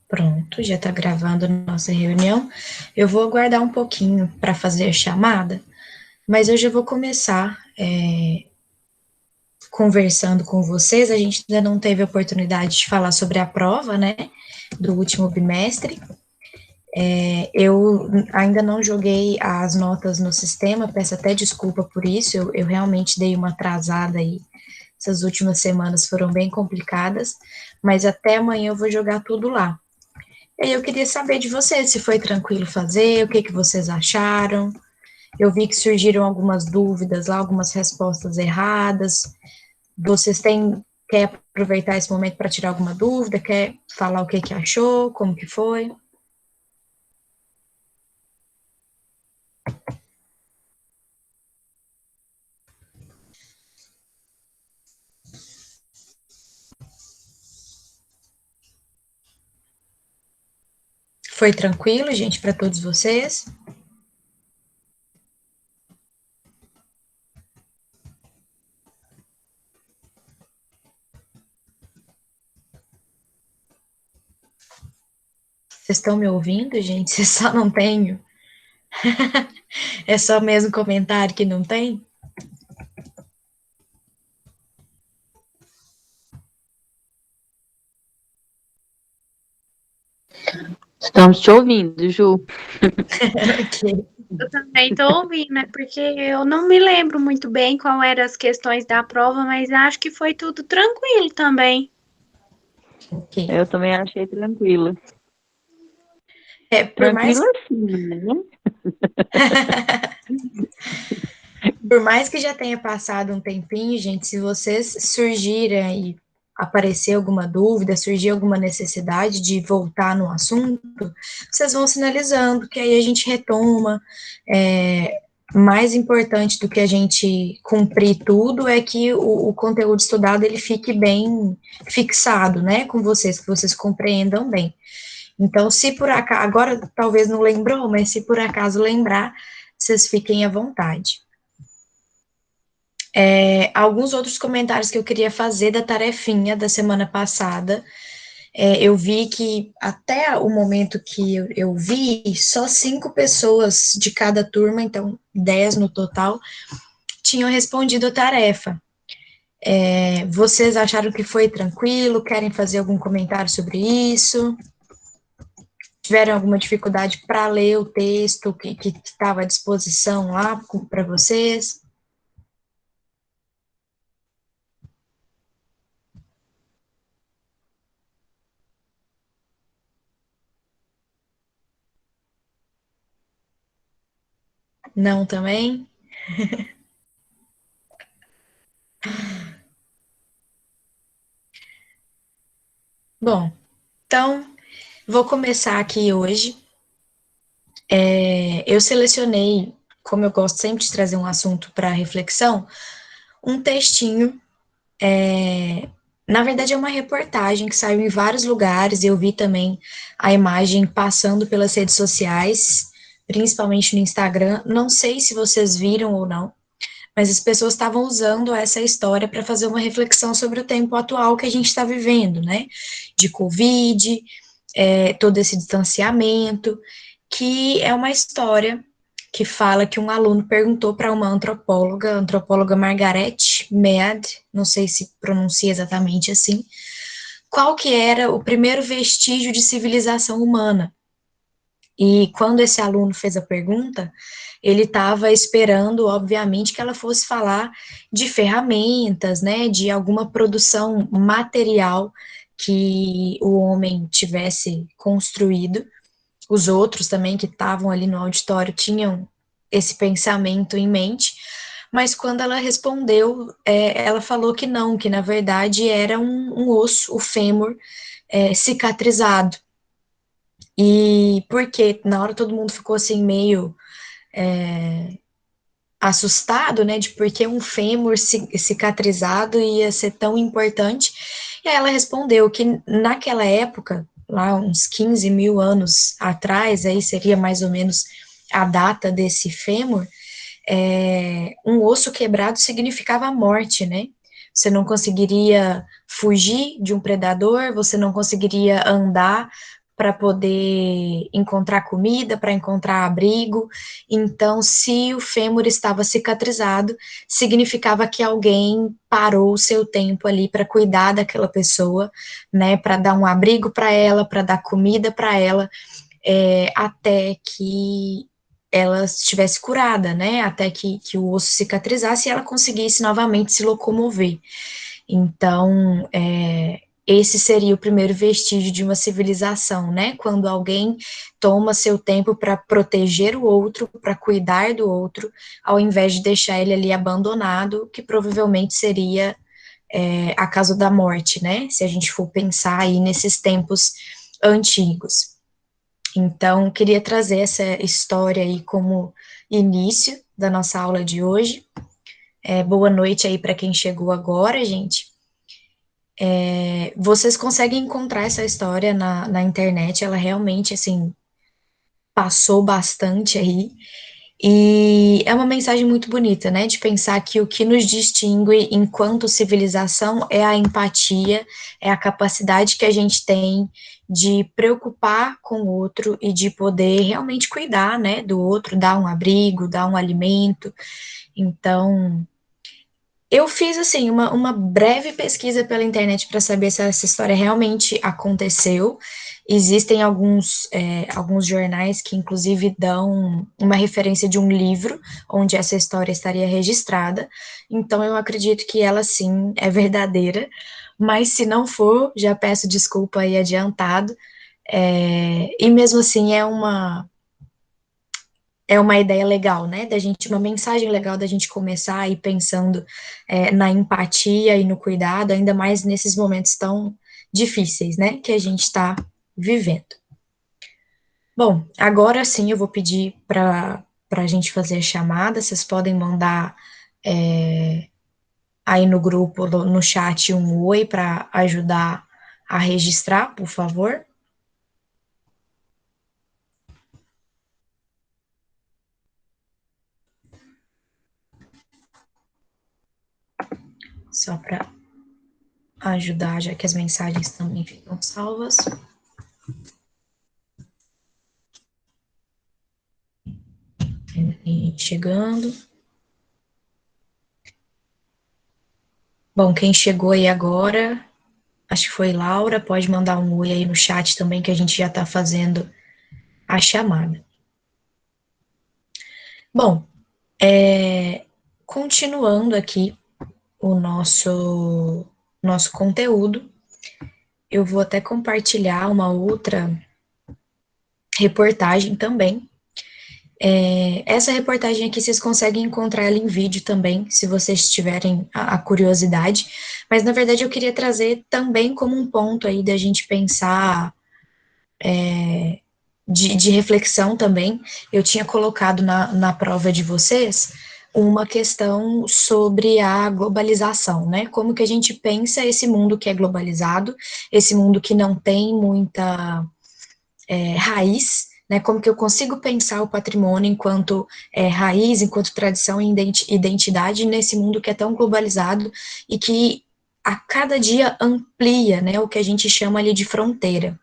Pronto, já está gravando a nossa reunião. Eu vou aguardar um pouquinho para fazer a chamada, mas eu já vou começar conversando com vocês. A gente ainda não teve a oportunidade de falar sobre a prova, né, do último bimestre. Eu ainda não joguei as notas no sistema, peço até desculpa por isso, eu realmente dei uma atrasada aí. Essas últimas semanas foram bem complicadas, mas até amanhã eu vou jogar tudo lá. E aí eu queria saber de vocês, se foi tranquilo fazer, o que que vocês acharam. Eu vi que surgiram algumas dúvidas lá, algumas respostas erradas. Vocês têm, quer aproveitar esse momento para tirar alguma dúvida? Quer falar o que que achou, como que foi? Foi tranquilo, gente, para todos vocês? Vocês estão me ouvindo, gente? Vocês só não tenho. É só mesmo comentário que não tem? Estamos te ouvindo, Ju. Ok. Eu também estou ouvindo, né? Porque eu não me lembro muito bem qual eram as questões da prova, mas acho que foi tudo tranquilo também. Ok. Eu também achei tranquilo. Por mais Tranquilo assim, né? Por mais que já tenha passado um tempinho, gente, se vocês surgirem e aparecer alguma dúvida, surgir alguma necessidade de voltar no assunto, vocês vão sinalizando, que aí a gente retoma. Mais importante do que a gente cumprir tudo é que o conteúdo estudado ele fique bem fixado, né, com vocês, que vocês compreendam bem. Então, se por acaso, agora talvez não lembrou, mas se por acaso lembrar, vocês fiquem à vontade. Alguns outros comentários que eu queria fazer da tarefinha da semana passada. Eu vi que até o momento que eu vi, só 5 pessoas de cada turma, então 10 no total, tinham respondido a tarefa. Vocês acharam que foi tranquilo? Querem fazer algum comentário sobre isso? Tiveram alguma dificuldade para ler o texto que estava à disposição lá para vocês? Não também? Bom, então vou começar aqui hoje. Eu selecionei, como eu gosto sempre de trazer um assunto para reflexão, um textinho. Na verdade, é uma reportagem que saiu em vários lugares. Eu vi também a imagem passando pelas redes sociais, principalmente no Instagram. Não sei se vocês viram ou não, mas as pessoas estavam usando essa história para fazer uma reflexão sobre o tempo atual que a gente está vivendo, né? De Covid, todo esse distanciamento, que é uma história que fala que um aluno perguntou para uma antropóloga, a antropóloga Margaret Mead, não sei se pronuncia exatamente assim, qual que era o primeiro vestígio de civilização humana. E quando esse aluno fez a pergunta, ele estava esperando, obviamente, que ela fosse falar de ferramentas, né, de alguma produção material que o homem tivesse construído. Os outros também que estavam ali no auditório tinham esse pensamento em mente, mas quando ela respondeu, ela falou que não, que na verdade era um osso, o fêmur, cicatrizado. E porque na hora todo mundo ficou assim meio assustado, né, de por que um fêmur cicatrizado ia ser tão importante. E aí ela respondeu que naquela época, lá uns 15 mil anos atrás, aí seria mais ou menos a data desse fêmur, um osso quebrado significava morte, né? Você não conseguiria fugir de um predador, você não conseguiria andar para poder encontrar comida, para encontrar abrigo. Então, se o fêmur estava cicatrizado, significava que alguém parou o seu tempo ali para cuidar daquela pessoa, né, para dar um abrigo para ela, para dar comida para ela, até que ela estivesse curada, né, até que o osso cicatrizasse e ela conseguisse novamente se locomover. Então, esse seria o primeiro vestígio de uma civilização, né? Quando alguém toma seu tempo para proteger o outro, para cuidar do outro, ao invés de deixar ele ali abandonado, que provavelmente seria a causa da morte, né? Se a gente for pensar aí nesses tempos antigos. Então, queria trazer essa história aí como início da nossa aula de hoje. Boa noite aí para quem chegou agora, gente. Vocês conseguem encontrar essa história na internet, ela realmente, assim, passou bastante aí, e é uma mensagem muito bonita, né, de pensar que o que nos distingue enquanto civilização é a empatia, é a capacidade que a gente tem de preocupar com o outro e de poder realmente cuidar, né, do outro, dar um abrigo, dar um alimento. Então, eu fiz, assim, uma breve pesquisa pela internet para saber se essa história realmente aconteceu. Existem alguns jornais que, inclusive, dão uma referência de um livro onde essa história estaria registrada. Então, eu acredito que ela, sim, é verdadeira. Mas, se não for, já peço desculpa aí adiantado. E mesmo assim, é uma ideia legal, né, uma mensagem legal da gente começar aí pensando na empatia e no cuidado, ainda mais nesses momentos tão difíceis, né, que a gente está vivendo. Bom, agora sim eu vou pedir para a gente fazer a chamada, vocês podem mandar aí no grupo, no chat, um oi para ajudar a registrar, por favor. Só para ajudar, já que as mensagens também ficam salvas. Ainda tem gente chegando. Bom, quem chegou aí agora, acho que foi Laura, pode mandar um oi aí no chat também, que a gente já está fazendo a chamada. Bom, continuando aqui o nosso conteúdo, eu vou até compartilhar uma outra reportagem também. Essa reportagem aqui vocês conseguem encontrar ela em vídeo também, se vocês tiverem a curiosidade, mas na verdade eu queria trazer também como um ponto aí da gente pensar de reflexão também. Eu tinha colocado na prova de vocês uma questão sobre a globalização, né? Como que a gente pensa esse mundo que é globalizado, esse mundo que não tem muita raiz, né? Como que eu consigo pensar o patrimônio enquanto raiz, enquanto tradição e identidade nesse mundo que é tão globalizado e que a cada dia amplia, né, o que a gente chama ali de fronteira.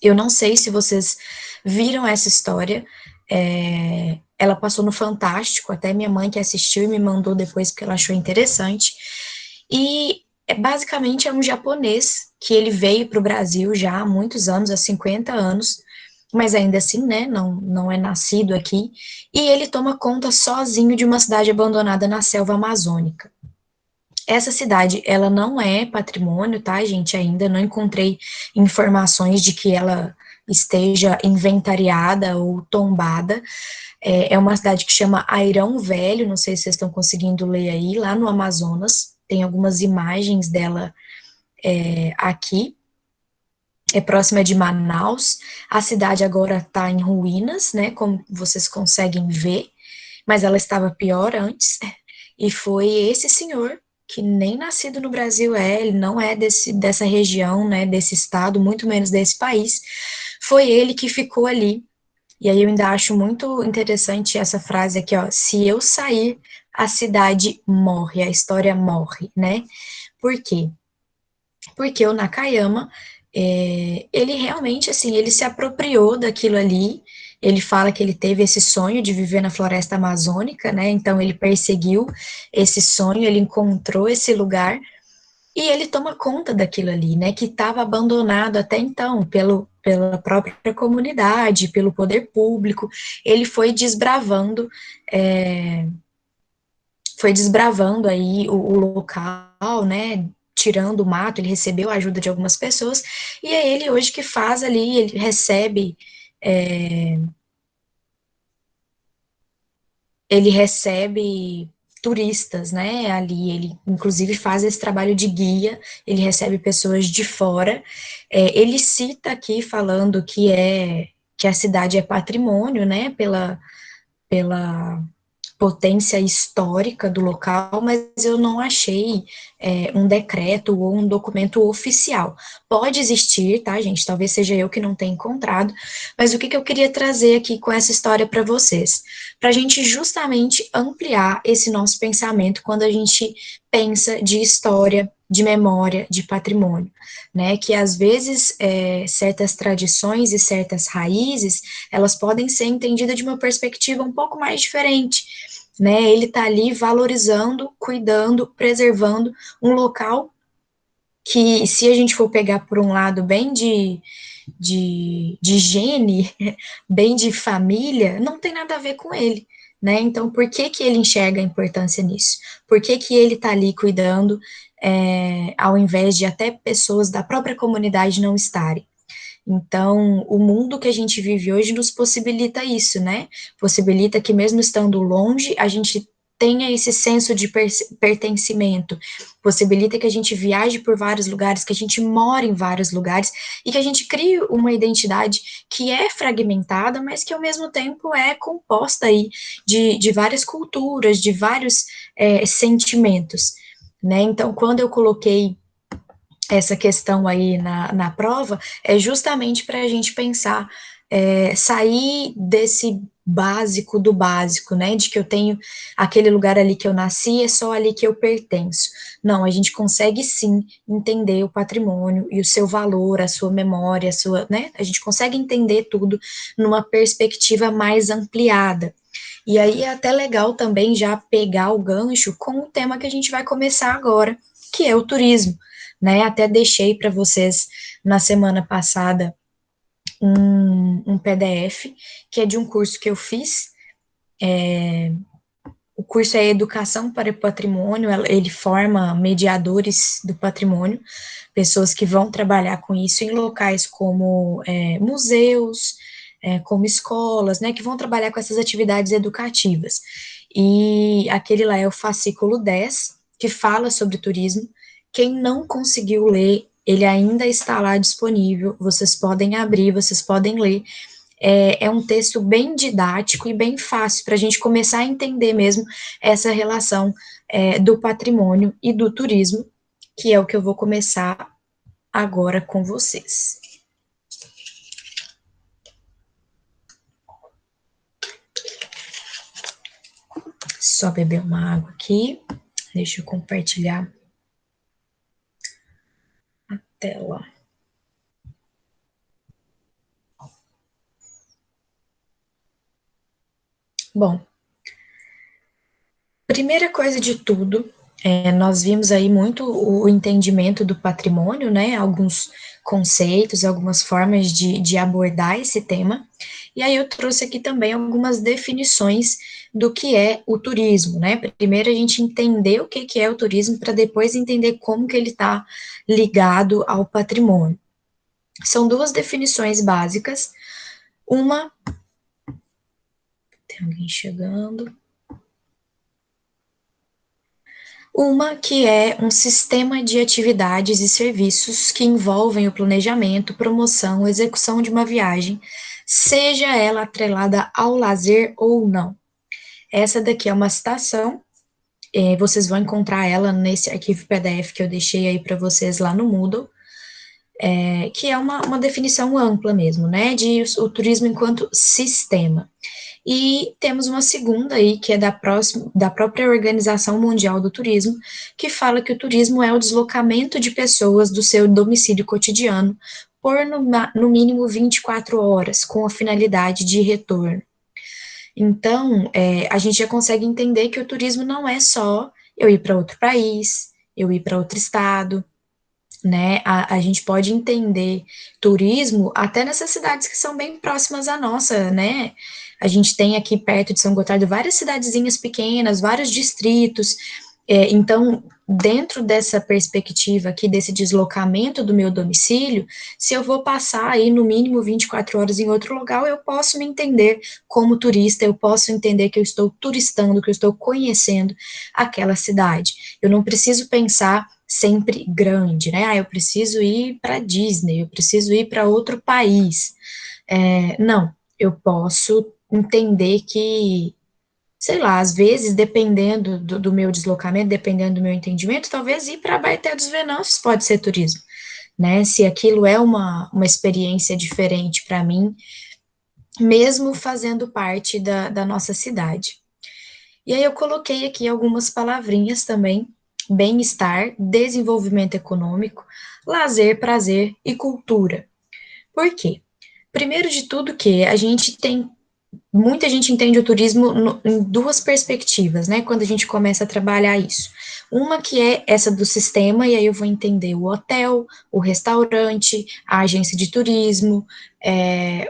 Eu não sei se vocês viram essa história, ela passou no Fantástico, até minha mãe que assistiu e me mandou depois porque ela achou interessante, e basicamente é um japonês que ele veio para o Brasil já há muitos anos, há 50 anos, mas ainda assim, né, não é nascido aqui, e ele toma conta sozinho de uma cidade abandonada na selva amazônica. Essa cidade, ela não é patrimônio, tá, gente? Ainda não encontrei informações de que ela esteja inventariada ou tombada. É uma cidade que chama Airão Velho, não sei se vocês estão conseguindo ler aí, lá no Amazonas. Tem algumas imagens dela aqui. É próxima de Manaus. A cidade agora está em ruínas, né? Como vocês conseguem ver, mas ela estava pior antes. E foi esse senhor que nem nascido no Brasil ele não é dessa região, né, desse estado, muito menos desse país, foi ele que ficou ali. E aí eu ainda acho muito interessante essa frase aqui, ó, se eu sair, a cidade morre, a história morre, né? Por quê? Porque o Nakayama, Ele realmente, assim, ele se apropriou daquilo ali. Ele fala que ele teve esse sonho de viver na floresta amazônica, né? Então ele perseguiu esse sonho, ele encontrou esse lugar e ele toma conta daquilo ali, né? Que estava abandonado até então pela própria comunidade, pelo poder público. Ele foi desbravando aí o local, né? Tirando o mato, ele recebeu a ajuda de algumas pessoas, e é ele hoje que faz ali, ele recebe é, ele recebe turistas, né, ali, ele inclusive faz esse trabalho de guia, ele recebe pessoas de fora, ele cita aqui falando que a cidade é patrimônio, né, pela potência histórica do local, mas eu não achei um decreto ou um documento oficial. Pode existir, tá, gente? Talvez seja eu que não tenha encontrado, mas o que, que eu queria trazer aqui com essa história para vocês? Para a gente justamente ampliar esse nosso pensamento quando a gente pensa de história, de memória, de patrimônio, né? Que às vezes certas tradições e certas raízes elas podem ser entendidas de uma perspectiva um pouco mais diferente, né? Ele está ali valorizando, cuidando, preservando um local que, se a gente for pegar por um lado bem de gene, bem de família, não tem nada a ver com ele, né? Então, por que que ele enxerga a importância nisso? Por que que ele está ali cuidando, ao invés de até pessoas da própria comunidade não estarem? Então, o mundo que a gente vive hoje nos possibilita isso, né? Possibilita que, mesmo estando longe, a gente tenha esse senso de pertencimento, possibilita que a gente viaje por vários lugares, que a gente mora em vários lugares e que a gente crie uma identidade que é fragmentada, mas que ao mesmo tempo é composta aí de várias culturas, de vários sentimentos, né? Então, quando eu coloquei essa questão aí na prova, é justamente para a gente pensar, sair desse básico do básico, né, de que eu tenho aquele lugar ali que eu nasci, é só ali que eu pertenço. Não, a gente consegue sim entender o patrimônio e o seu valor, a sua memória, a sua, né, a gente consegue entender tudo numa perspectiva mais ampliada. E aí é até legal também já pegar o gancho com o tema que a gente vai começar agora, que é o turismo, né? Até deixei para vocês na semana passada um PDF que é de um curso que eu fiz. O curso é Educação para o Patrimônio, ele forma mediadores do patrimônio, pessoas que vão trabalhar com isso em locais como museus, como escolas, né, que vão trabalhar com essas atividades educativas. E aquele lá é o fascículo 10, que fala sobre turismo. Quem não conseguiu ler, ele ainda está lá disponível, vocês podem abrir, vocês podem ler. É um texto bem didático e bem fácil para a gente começar a entender mesmo essa relação do patrimônio e do turismo, que é o que eu vou começar agora com vocês. Só beber uma água aqui. Deixa eu compartilhar a tela. Bom, primeira coisa de tudo, nós vimos aí muito o entendimento do patrimônio, né? Alguns conceitos, algumas formas de abordar esse tema. E aí eu trouxe aqui também algumas definições do que é o turismo, né? Primeiro a gente entender o que é o turismo para depois entender como que ele está ligado ao patrimônio. São duas definições básicas. Uma, tem alguém chegando. Uma que é um sistema de atividades e serviços que envolvem o planejamento, promoção, execução de uma viagem, seja ela atrelada ao lazer ou não. Essa daqui é uma citação, vocês vão encontrar ela nesse arquivo PDF que eu deixei aí para vocês lá no Moodle. que é uma definição ampla mesmo, né, de o turismo enquanto sistema. E temos uma segunda aí, que é da própria Organização Mundial do Turismo, que fala que o turismo é o deslocamento de pessoas do seu domicílio cotidiano por no mínimo 24 horas, com a finalidade de retorno. Então, a gente já consegue entender que o turismo não é só eu ir para outro país, eu ir para outro estado, né? A gente pode entender turismo até nessas cidades que são bem próximas à nossa, né? A gente tem aqui perto de São Gotardo várias cidadezinhas pequenas, vários distritos. Então, dentro dessa perspectiva aqui, desse deslocamento do meu domicílio, se eu vou passar aí no mínimo 24 horas em outro lugar, eu posso me entender como turista, eu posso entender que eu estou turistando, que eu estou conhecendo aquela cidade. Eu não preciso pensar sempre grande, né? Ah, eu preciso ir para Disney, eu preciso ir para outro país. Não, eu posso entender que, sei lá, às vezes, dependendo do meu deslocamento, dependendo do meu entendimento, talvez ir para Baeté dos Venâncios pode ser turismo, né? Se aquilo é uma experiência diferente para mim, mesmo fazendo parte da nossa cidade. E aí eu coloquei aqui algumas palavrinhas também: bem-estar, desenvolvimento econômico, lazer, prazer e cultura. Por quê? Primeiro de tudo que a gente tem, muita gente entende o turismo em duas perspectivas, né, quando a gente começa a trabalhar isso. Uma que é essa do sistema, e aí eu vou entender o hotel, o restaurante, a agência de turismo,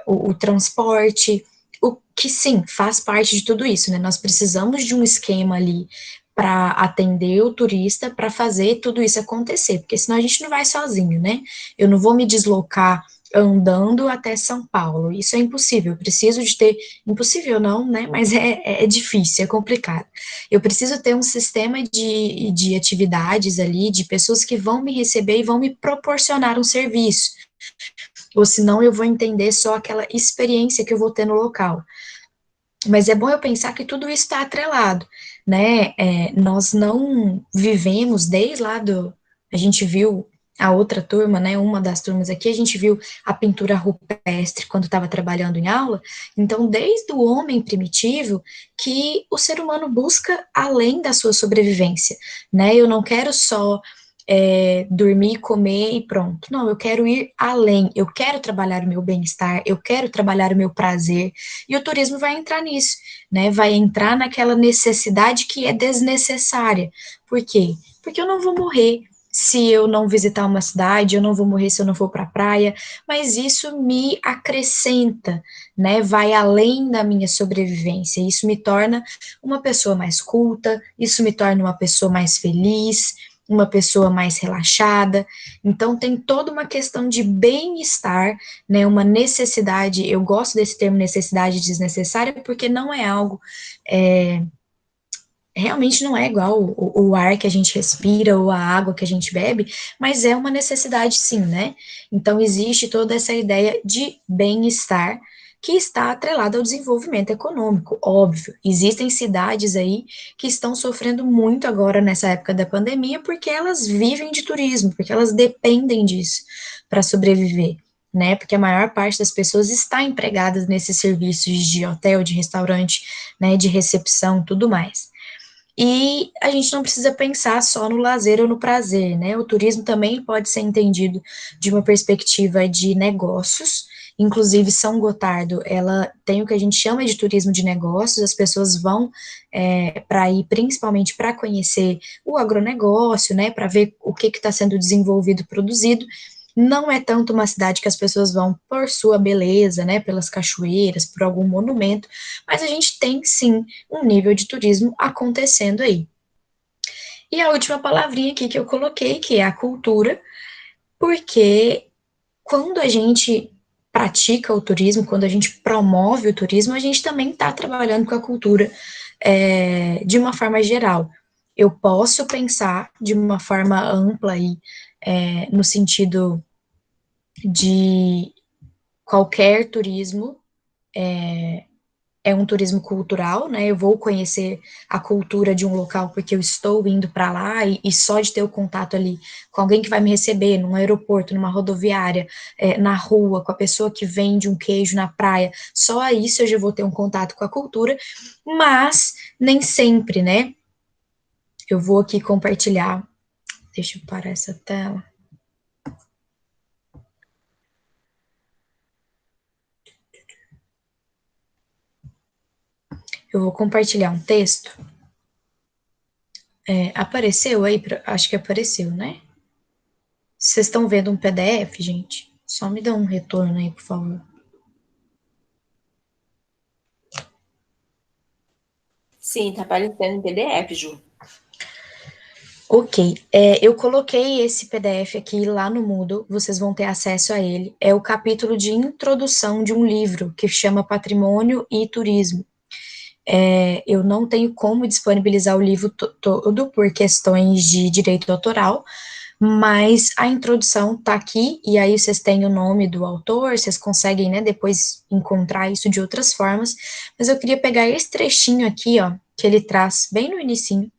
o transporte, o que sim, faz parte de tudo isso, né, nós precisamos de um esquema ali para atender o turista, para fazer tudo isso acontecer, porque senão a gente não vai sozinho, né, eu não vou me deslocar andando até São Paulo, isso é impossível, eu preciso de ter, impossível não, né, mas é difícil, é complicado. Eu preciso ter um sistema de atividades ali, de pessoas que vão me receber e vão me proporcionar um serviço, ou senão eu vou entender só aquela experiência que eu vou ter no local. Mas é bom eu pensar que tudo isso está atrelado, né? Nós não vivemos desde lá a gente viu a outra turma, né? Uma das turmas aqui, a gente viu a pintura rupestre quando estava trabalhando em aula. Então, desde o homem primitivo, que o ser humano busca além da sua sobrevivência, né? Eu não quero só dormir, comer e pronto. Não, eu quero ir além, eu quero trabalhar o meu bem-estar, eu quero trabalhar o meu prazer, e o turismo vai entrar nisso, né? Vai entrar naquela necessidade que é desnecessária. Por quê? Porque eu não vou morrer se eu não visitar uma cidade, eu não vou morrer se eu não for para a praia, mas isso me acrescenta, né? Vai além da minha sobrevivência. Isso me torna uma pessoa mais culta, isso me torna uma pessoa mais feliz, uma pessoa mais relaxada. Então, tem toda uma questão de bem-estar, né, uma necessidade. Eu gosto desse termo necessidade desnecessária, porque não é algo, realmente não é igual o ar que a gente respira ou a água que a gente bebe, mas é uma necessidade sim, né? Então, existe toda essa ideia de bem-estar que está atrelada ao desenvolvimento econômico, óbvio. Existem cidades aí que estão sofrendo muito agora nessa época da pandemia, porque elas vivem de turismo, porque elas dependem disso para sobreviver, né? Porque a maior parte das pessoas está empregada nesses serviços de hotel, de restaurante, né, de recepção, tudo mais. E a gente não precisa pensar só no lazer ou no prazer, né? O turismo também pode ser entendido de uma perspectiva de negócios. Inclusive, São Gotardo, ela tem o que a gente chama de turismo de negócios. As pessoas vão para ir principalmente para conhecer o agronegócio, né? Para ver o que está sendo desenvolvido, produzido. Não é tanto uma cidade que as pessoas vão por sua beleza, né? Pelas cachoeiras, por algum monumento, mas a gente tem sim um nível de turismo acontecendo aí. E a última palavrinha aqui que eu coloquei, que é a cultura, porque quando a gente pratica o turismo, quando a gente promove o turismo, a gente também está trabalhando com a cultura de uma forma geral. Eu posso pensar de uma forma ampla aí, no sentido de qualquer turismo é um turismo cultural, né? Eu vou conhecer a cultura de um local porque eu estou indo para lá e só de ter o contato ali com alguém que vai me receber num aeroporto, numa rodoviária, na rua, com a pessoa que vende um queijo na praia, só isso eu já vou ter um contato com a cultura, mas nem sempre, né? Eu vou aqui compartilhar. Deixa eu parar essa tela. Eu vou compartilhar um texto. Apareceu aí? Acho que apareceu, né? Vocês estão vendo um PDF, gente? Só me dá um retorno aí, por favor. Sim, tá aparecendo em PDF, Ju. Ok, eu coloquei esse PDF aqui lá no Moodle, vocês vão ter acesso a ele. É o capítulo de introdução de um livro que chama Patrimônio e Turismo. Eu não tenho como disponibilizar o livro todo por questões de direito autoral, mas a introdução tá aqui, e aí vocês têm o nome do autor, vocês conseguem, né, depois encontrar isso de outras formas, mas eu queria pegar esse trechinho aqui, ó, que ele traz bem no inicinho.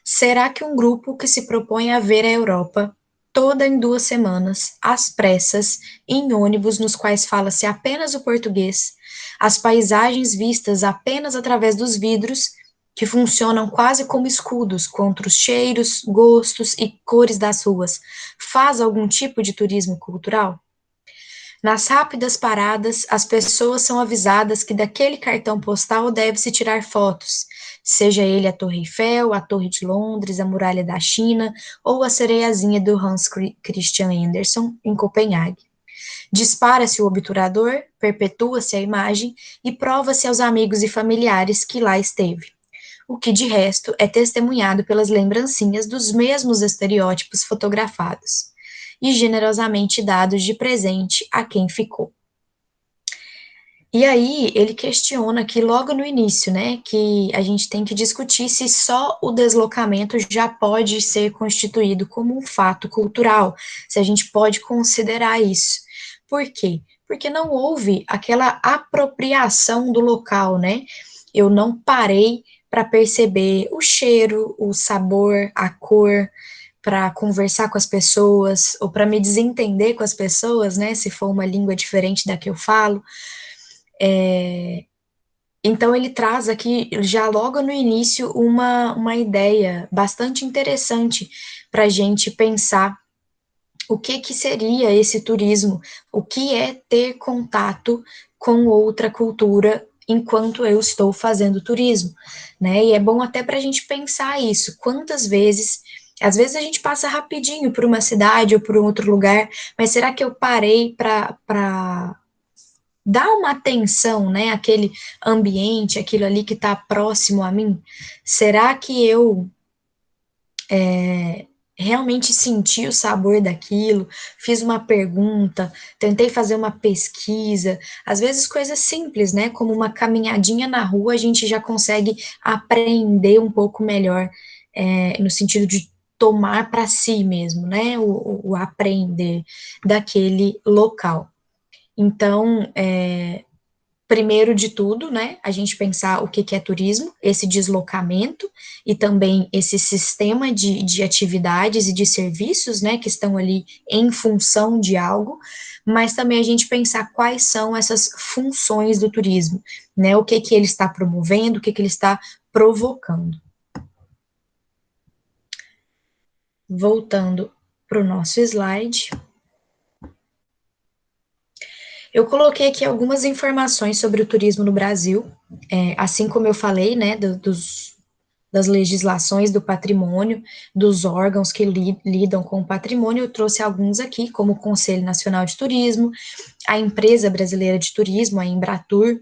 Será que um grupo que se propõe a ver a Europa toda em 2 semanas, às pressas, em ônibus nos quais fala-se apenas o português, as paisagens vistas apenas através dos vidros, que funcionam quase como escudos contra os cheiros, gostos e cores das ruas, faz algum tipo de turismo cultural? Nas rápidas paradas, as pessoas são avisadas que daquele cartão postal deve-se tirar fotos, seja ele a Torre Eiffel, a Torre de Londres, a Muralha da China ou a Sereiazinha do Hans Christian Andersen, em Copenhague. Dispara-se o obturador, perpetua-se a imagem e prova-se aos amigos e familiares que lá esteve. O que, de resto, é testemunhado pelas lembrancinhas dos mesmos estereótipos fotografados e generosamente dados de presente a quem ficou. E aí ele questiona aqui logo no início, né, que a gente tem que discutir se só o deslocamento já pode ser constituído como um fato cultural, se a gente pode considerar isso. Por quê? Porque não houve aquela apropriação do local, né? Eu não parei para perceber o cheiro, o sabor, a cor, para conversar com as pessoas ou para me desentender com as pessoas, né, se for uma língua diferente da que eu falo. Então ele traz aqui, já logo no início, uma ideia bastante interessante para a gente pensar o que seria esse turismo, o que é ter contato com outra cultura enquanto eu estou fazendo turismo, né? E é bom até para a gente pensar isso, quantas vezes, às vezes a gente passa rapidinho por uma cidade ou por um outro lugar, mas será que eu parei para dar uma atenção, né, àquele ambiente, aquilo ali que está próximo a mim? Será que eu realmente senti o sabor daquilo, fiz uma pergunta, tentei fazer uma pesquisa, às vezes coisas simples, né, como uma caminhadinha na rua, a gente já consegue aprender um pouco melhor, no sentido de tomar para si mesmo, né, o aprender daquele local. Então, primeiro de tudo, né, a gente pensar o que é turismo, esse deslocamento e também esse sistema de atividades e de serviços, né, que estão ali em função de algo, mas também a gente pensar quais são essas funções do turismo, né, o que ele está promovendo, o que ele está provocando. Voltando para o nosso slide. Eu coloquei aqui algumas informações sobre o turismo no Brasil, assim como eu falei, né, das legislações do patrimônio, dos órgãos que lidam com o patrimônio, eu trouxe alguns aqui, como o Conselho Nacional de Turismo, a Empresa Brasileira de Turismo, a Embratur,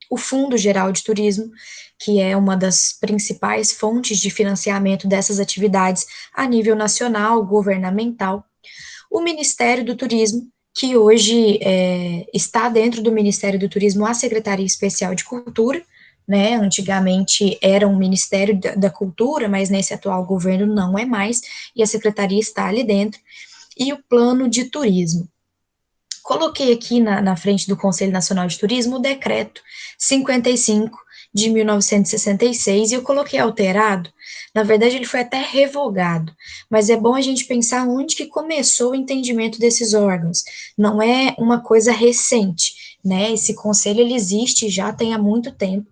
o Fundo Geral de Turismo, que é uma das principais fontes de financiamento dessas atividades a nível nacional, governamental, o Ministério do Turismo, que hoje está dentro do Ministério do Turismo a Secretaria Especial de Cultura, né, antigamente era um Ministério da Cultura, mas nesse atual governo não é mais, e a Secretaria está ali dentro, e o Plano de Turismo. Coloquei aqui na frente do Conselho Nacional de Turismo o decreto 55 de 1966, e eu coloquei alterado. Na verdade, ele foi até revogado, mas é bom a gente pensar onde que começou o entendimento desses órgãos. Não é uma coisa recente, né? Esse conselho, ele existe já tem há muito tempo.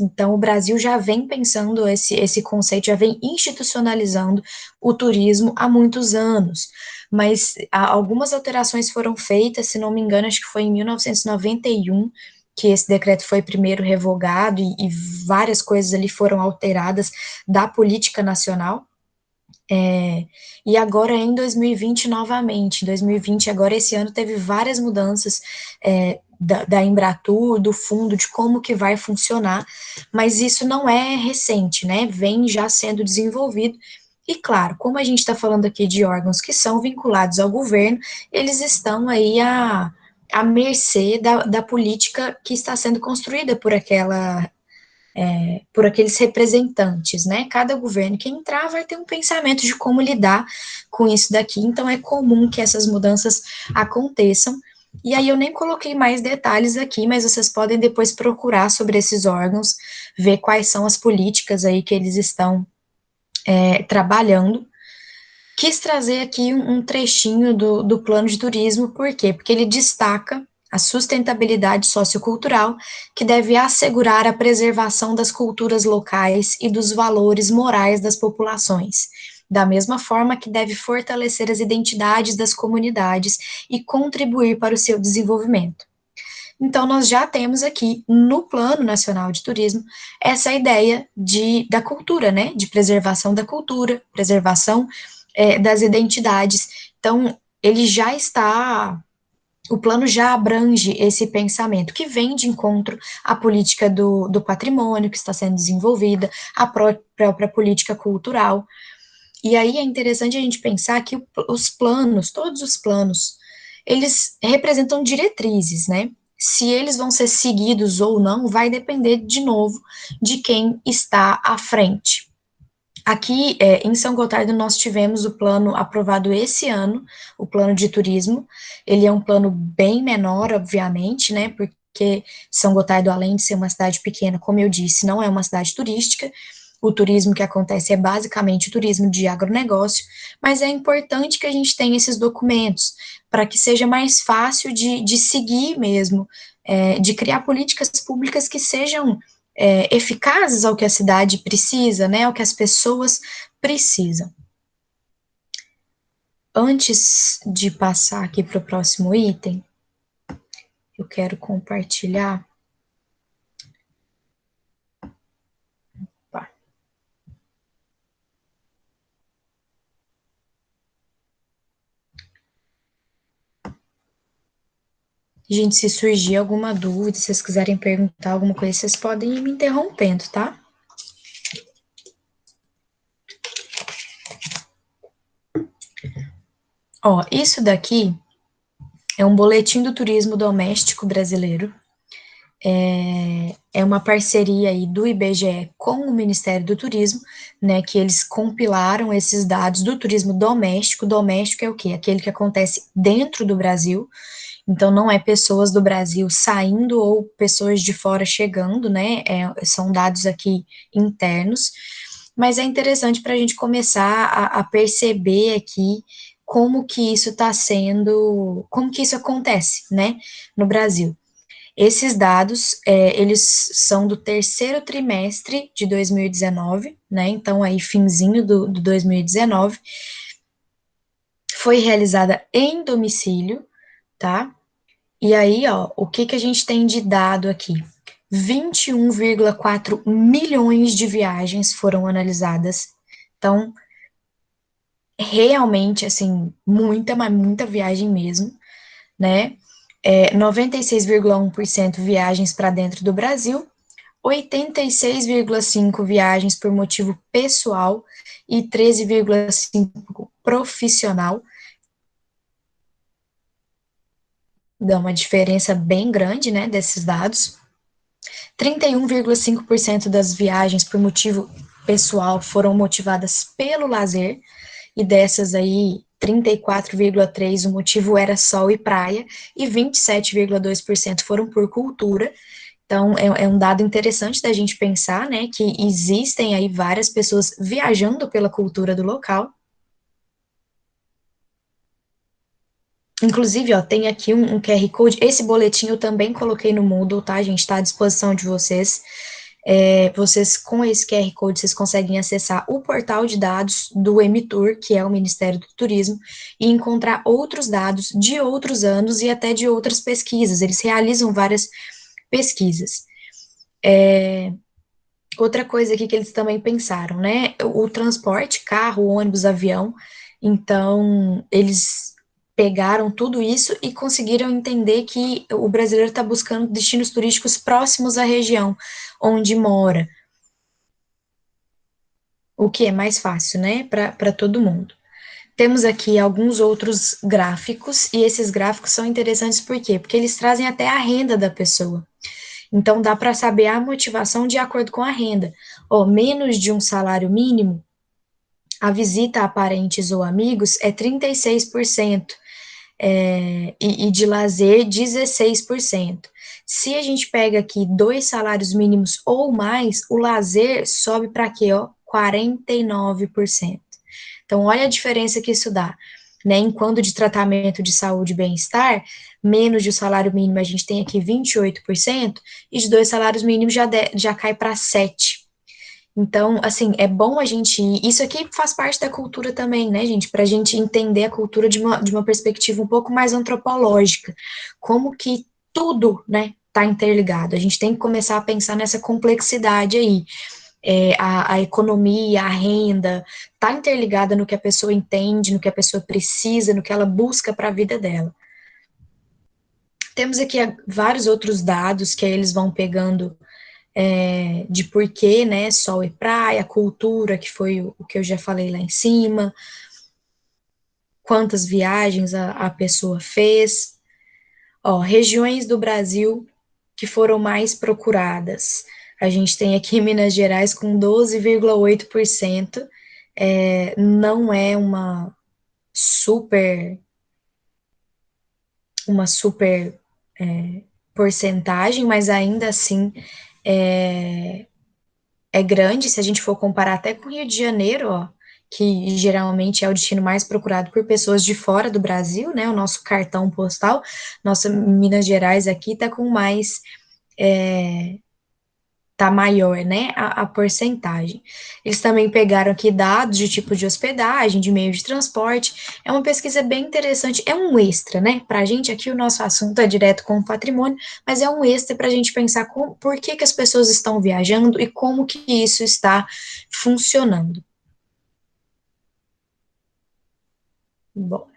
Então, o Brasil já vem pensando esse conceito, já vem institucionalizando o turismo há muitos anos. Mas algumas alterações foram feitas, se não me engano, acho que foi em 1991, que esse decreto foi primeiro revogado e várias coisas ali foram alteradas da política nacional. E agora em 2020 novamente, em 2020, agora esse ano teve várias mudanças da Embratur, do fundo, de como que vai funcionar, mas isso não é recente, né, vem já sendo desenvolvido, e claro, como a gente está falando aqui de órgãos que são vinculados ao governo, eles estão aí à mercê da política que está sendo construída por aqueles representantes, né? Cada governo que entrar vai ter um pensamento de como lidar com isso daqui, então é comum que essas mudanças aconteçam. E aí eu nem coloquei mais detalhes aqui, mas vocês podem depois procurar sobre esses órgãos, ver quais são as políticas aí que eles estão trabalhando. Quis trazer aqui um trechinho do plano de turismo, por quê? Porque ele destaca a sustentabilidade sociocultural, que deve assegurar a preservação das culturas locais e dos valores morais das populações, da mesma forma que deve fortalecer as identidades das comunidades e contribuir para o seu desenvolvimento. Então, nós já temos aqui, no Plano Nacional de Turismo, essa ideia da cultura, né, de preservação da cultura, preservação das identidades. Então, ele já está, o plano já abrange esse pensamento, que vem de encontro à política do patrimônio que está sendo desenvolvida, à própria política cultural. E aí é interessante a gente pensar que os planos, todos os planos, eles representam diretrizes, né? Se eles vão ser seguidos ou não, vai depender, de novo, de quem está à frente. Aqui, em São Gotardo, nós tivemos o plano aprovado esse ano, o plano de turismo. Ele é um plano bem menor, obviamente, né, porque São Gotardo, além de ser uma cidade pequena, como eu disse, não é uma cidade turística. O turismo que acontece é basicamente o turismo de agronegócio, mas é importante que a gente tenha esses documentos, para que seja mais fácil de seguir mesmo, de criar políticas públicas que sejam eficazes ao que a cidade precisa, né, ao que as pessoas precisam. Antes de passar aqui para o próximo item, eu quero compartilhar. Opa. Gente, se surgir alguma dúvida, se vocês quiserem perguntar alguma coisa, vocês podem ir me interrompendo, tá? Ó, isso daqui é um boletim do turismo doméstico brasileiro. É uma parceria aí do IBGE com o Ministério do Turismo, né, que eles compilaram esses dados do turismo doméstico. Doméstico é o quê? Aquele que acontece dentro do Brasil. Então, não é pessoas do Brasil saindo ou pessoas de fora chegando, né? São dados aqui internos. Mas é interessante para a gente começar a perceber aqui como que isso está sendo, como que isso acontece, né, no Brasil. Esses dados, eles são do terceiro trimestre de 2019, né, então aí finzinho do 2019, foi realizada em domicílio, tá? E aí, ó, o que a gente tem de dado aqui? 21,4 milhões de viagens foram analisadas. Então, realmente, assim, mas muita viagem mesmo, né? 96,1% viagens para dentro do Brasil, 86,5% viagens por motivo pessoal e 13,5% profissional. Dá uma diferença bem grande, né, desses dados. 31,5% das viagens por motivo pessoal foram motivadas pelo lazer, e dessas aí, 34,3% o motivo era sol e praia, e 27,2% foram por cultura. Então, é um dado interessante da gente pensar, né, que existem aí várias pessoas viajando pela cultura do local. Inclusive, ó, tem aqui um QR Code. Esse boletim eu também coloquei no Moodle, tá, gente? Está à disposição de vocês. Vocês, com esse QR Code, vocês conseguem acessar o portal de dados do Emitur, que é o Ministério do Turismo, e encontrar outros dados de outros anos e até de outras pesquisas. Eles realizam várias pesquisas. Outra coisa aqui que eles também pensaram, né? O transporte, carro, ônibus, avião. Então, eles pegaram tudo isso e conseguiram entender que o brasileiro está buscando destinos turísticos próximos à região onde mora, o que é mais fácil, né, para todo mundo. Temos aqui alguns outros gráficos, e esses gráficos são interessantes por quê? Porque eles trazem até a renda da pessoa. Então, dá para saber a motivação de acordo com a renda. Menos de um salário mínimo, a visita a parentes ou amigos é 36%. E de lazer, 16%. Se a gente pega aqui 2 salários mínimos ou mais, o lazer sobe para quê? 49%. Então, olha a diferença que isso dá. Né? Enquanto de tratamento de saúde e bem-estar, menos de um salário mínimo a gente tem aqui 28%, e de 2 salários mínimos já cai para 7%. Então, assim, é bom a gente ir. Isso aqui faz parte da cultura também, né, gente? Para a gente entender a cultura de uma perspectiva um pouco mais antropológica. Como que tudo, né, tá interligado. A gente tem que começar a pensar nessa complexidade aí. A economia, a renda, tá interligada no que a pessoa entende, no que a pessoa precisa, no que ela busca para a vida dela. Temos aqui vários outros dados que aí eles vão pegando de porquê, né, sol e praia, cultura, que foi o que eu já falei lá em cima, quantas viagens a pessoa fez. Regiões do Brasil que foram mais procuradas. A gente tem aqui Minas Gerais com 12,8%, não é uma super porcentagem, mas ainda assim é grande, se a gente for comparar até com o Rio de Janeiro, que geralmente é o destino mais procurado por pessoas de fora do Brasil, né, o nosso cartão postal, nossa Minas Gerais aqui tá com mais, tá maior, né, a porcentagem. Eles também pegaram aqui dados de tipo de hospedagem, de meio de transporte, é uma pesquisa bem interessante, é um extra, né, pra gente aqui o nosso assunto é direto com o patrimônio, mas é um extra pra gente pensar por que as pessoas estão viajando e como que isso está funcionando. Bom,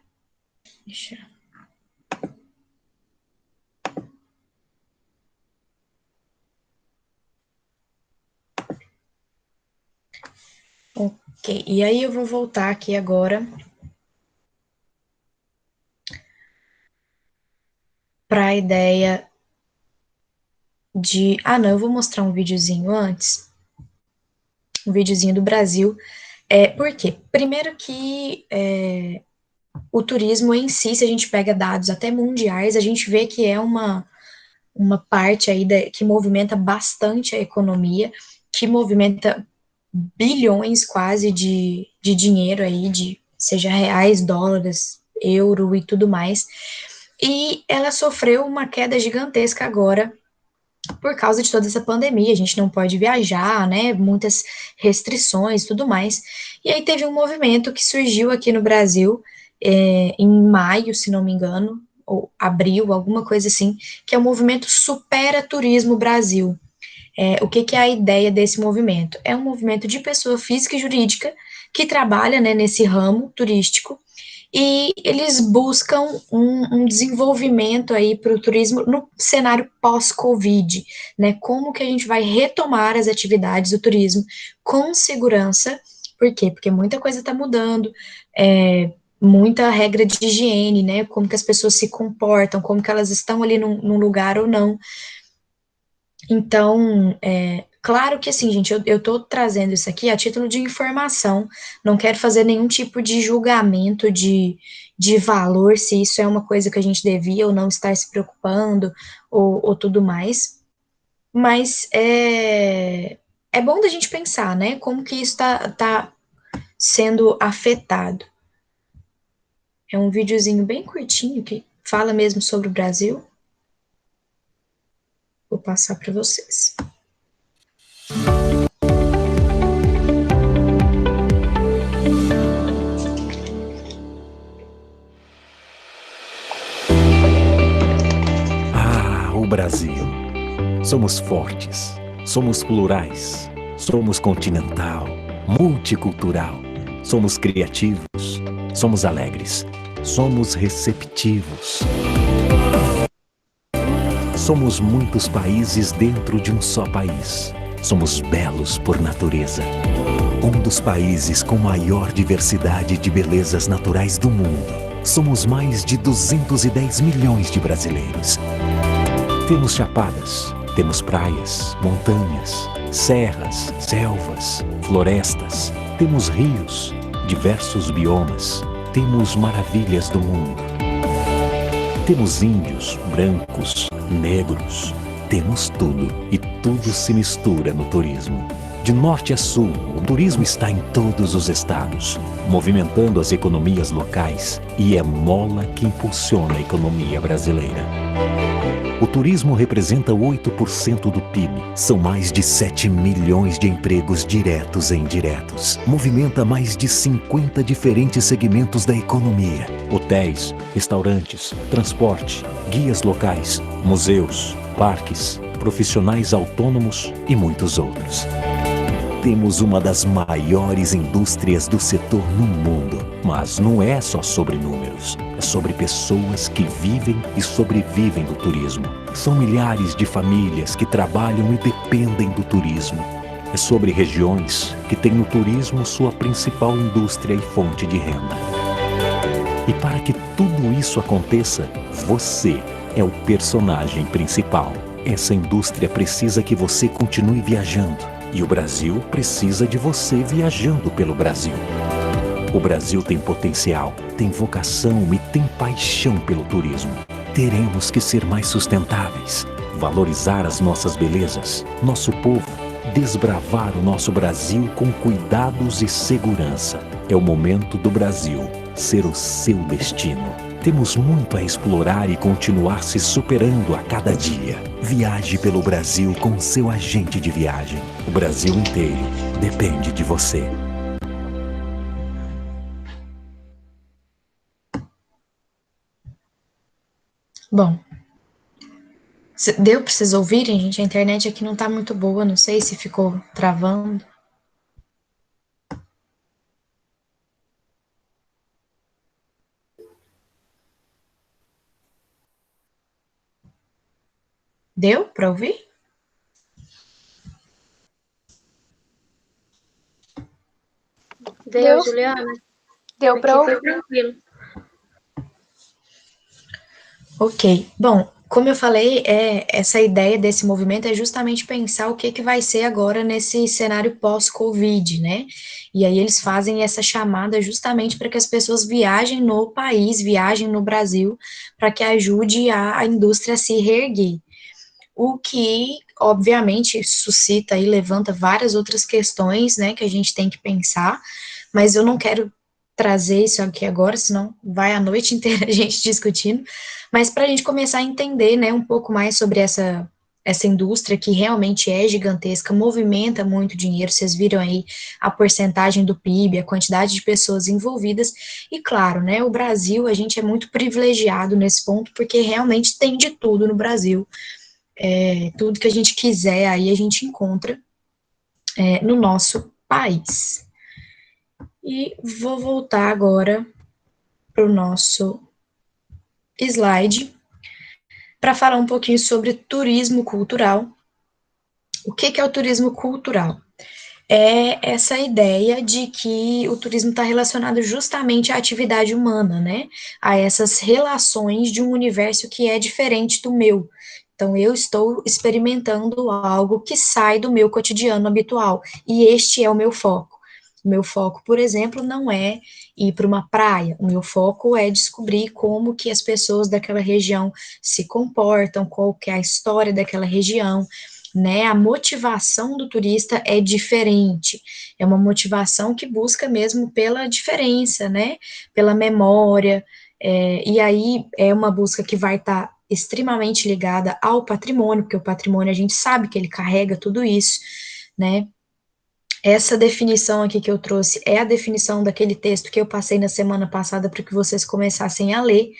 deixa eu... Ok, e aí eu vou voltar aqui agora para a ideia de... não, eu vou mostrar um videozinho antes, um videozinho do Brasil. Por quê? Primeiro que o turismo em si, se a gente pega dados até mundiais, a gente vê que é uma parte aí que movimenta bastante a economia, que movimenta bilhões quase de dinheiro aí, seja reais, dólares, euro e tudo mais. E ela sofreu uma queda gigantesca agora por causa de toda essa pandemia, a gente não pode viajar, né, muitas restrições e tudo mais. E aí teve um movimento que surgiu aqui no Brasil, em maio, se não me engano, ou abril, alguma coisa assim, que é o movimento Supera Turismo Brasil. O que é a ideia desse movimento? É um movimento de pessoa física e jurídica que trabalha, né, nesse ramo turístico, e eles buscam um desenvolvimento aí para o turismo no cenário pós-Covid, né? Como que a gente vai retomar as atividades do turismo com segurança? Por quê? Porque muita coisa está mudando, muita regra de higiene, né? Como que as pessoas se comportam, como que elas estão ali num lugar ou não. Então, Claro que assim, gente, eu tô trazendo isso aqui a título de informação, não quero fazer nenhum tipo de julgamento de valor, se isso é uma coisa que a gente devia ou não estar se preocupando, ou tudo mais, mas é bom da gente pensar, né, como que isso tá sendo afetado. É um videozinho bem curtinho que fala mesmo sobre o Brasil. Vou passar para vocês. Ah, o Brasil. Somos fortes, somos plurais, somos continental, multicultural, somos criativos, somos alegres, somos receptivos. Somos muitos países dentro de um só país. Somos belos por natureza. Um dos países com maior diversidade de belezas naturais do mundo. Somos mais de 210 milhões de brasileiros. Temos chapadas, temos praias, montanhas, serras, selvas, florestas, temos rios, diversos biomas, temos maravilhas do mundo. Temos índios, brancos, negros, temos tudo e tudo se mistura no turismo. De norte a sul, o turismo está em todos os estados, movimentando as economias locais e é mola que impulsiona a economia brasileira. O turismo representa 8% do PIB. São mais de 7 milhões de empregos diretos e indiretos. Movimenta mais de 50 diferentes segmentos da economia. Hotéis, restaurantes, transporte, guias locais, museus, parques, profissionais autônomos e muitos outros. Temos uma das maiores indústrias do setor no mundo. Mas não é só sobre números. É sobre pessoas que vivem e sobrevivem do turismo. São milhares de famílias que trabalham e dependem do turismo. É sobre regiões que têm no turismo sua principal indústria e fonte de renda. E para que tudo isso aconteça, você é o personagem principal. Essa indústria precisa que você continue viajando. E o Brasil precisa de você viajando pelo Brasil. O Brasil tem potencial, tem vocação e tem paixão pelo turismo. Teremos que ser mais sustentáveis, valorizar as nossas belezas, nosso povo, desbravar o nosso Brasil com cuidados e segurança. É o momento do Brasil ser o seu destino. Temos muito a explorar e continuar se superando a cada dia. Viaje pelo Brasil com seu agente de viagem. O Brasil inteiro depende de você. Bom, deu para vocês ouvirem, gente? A internet aqui não tá muito boa, não sei se ficou travando. Deu para ouvir? Deu, Juliana? Deu para Aqui ouvir. foi tranquilo. Ok. Bom, como eu falei, essa ideia desse movimento é justamente pensar o que vai ser agora nesse cenário pós-Covid, né? E aí eles fazem essa chamada justamente para que as pessoas viajem no país, viajem no Brasil, para que ajude a indústria a se reerguer. O que, obviamente, suscita e levanta várias outras questões, né, que a gente tem que pensar, mas eu não quero trazer isso aqui agora, senão vai a noite inteira a gente discutindo, mas para a gente começar a entender, né, um pouco mais sobre essa indústria que realmente é gigantesca, movimenta muito dinheiro, vocês viram aí a porcentagem do PIB, a quantidade de pessoas envolvidas, e claro, né, o Brasil, a gente é muito privilegiado nesse ponto, porque realmente tem de tudo no Brasil, tudo que a gente quiser, aí a gente encontra no nosso país. E vou voltar agora para o nosso slide, para falar um pouquinho sobre turismo cultural. O que é o turismo cultural? É essa ideia de que o turismo está relacionado justamente à atividade humana, né? A essas relações de um universo que é diferente do meu. Então, eu estou experimentando algo que sai do meu cotidiano habitual, e este é o meu foco. O meu foco, por exemplo, não é ir para uma praia, o meu foco é descobrir como que as pessoas daquela região se comportam, qual que é a história daquela região, né? A motivação do turista é diferente, é uma motivação que busca mesmo pela diferença, né? Pela memória, e aí é uma busca que vai estar extremamente ligada ao patrimônio, porque o patrimônio a gente sabe que ele carrega tudo isso, né? Essa definição aqui que eu trouxe é a definição daquele texto que eu passei na semana passada para que vocês começassem a ler.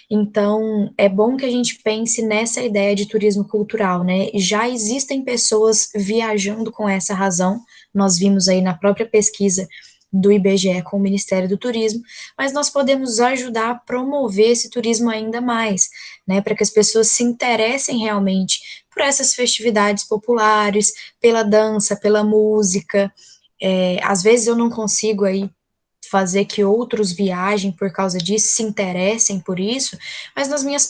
Então, é bom que a gente pense nessa ideia de turismo cultural, né? Já existem pessoas viajando com essa razão, nós vimos aí na própria pesquisa do IBGE com o Ministério do Turismo, mas nós podemos ajudar a promover esse turismo ainda mais, né? Para que as pessoas se interessem realmente por essas festividades populares, pela dança, pela música. Às vezes eu não consigo aí fazer que outros viajem por causa disso, se interessem por isso, mas nas minhas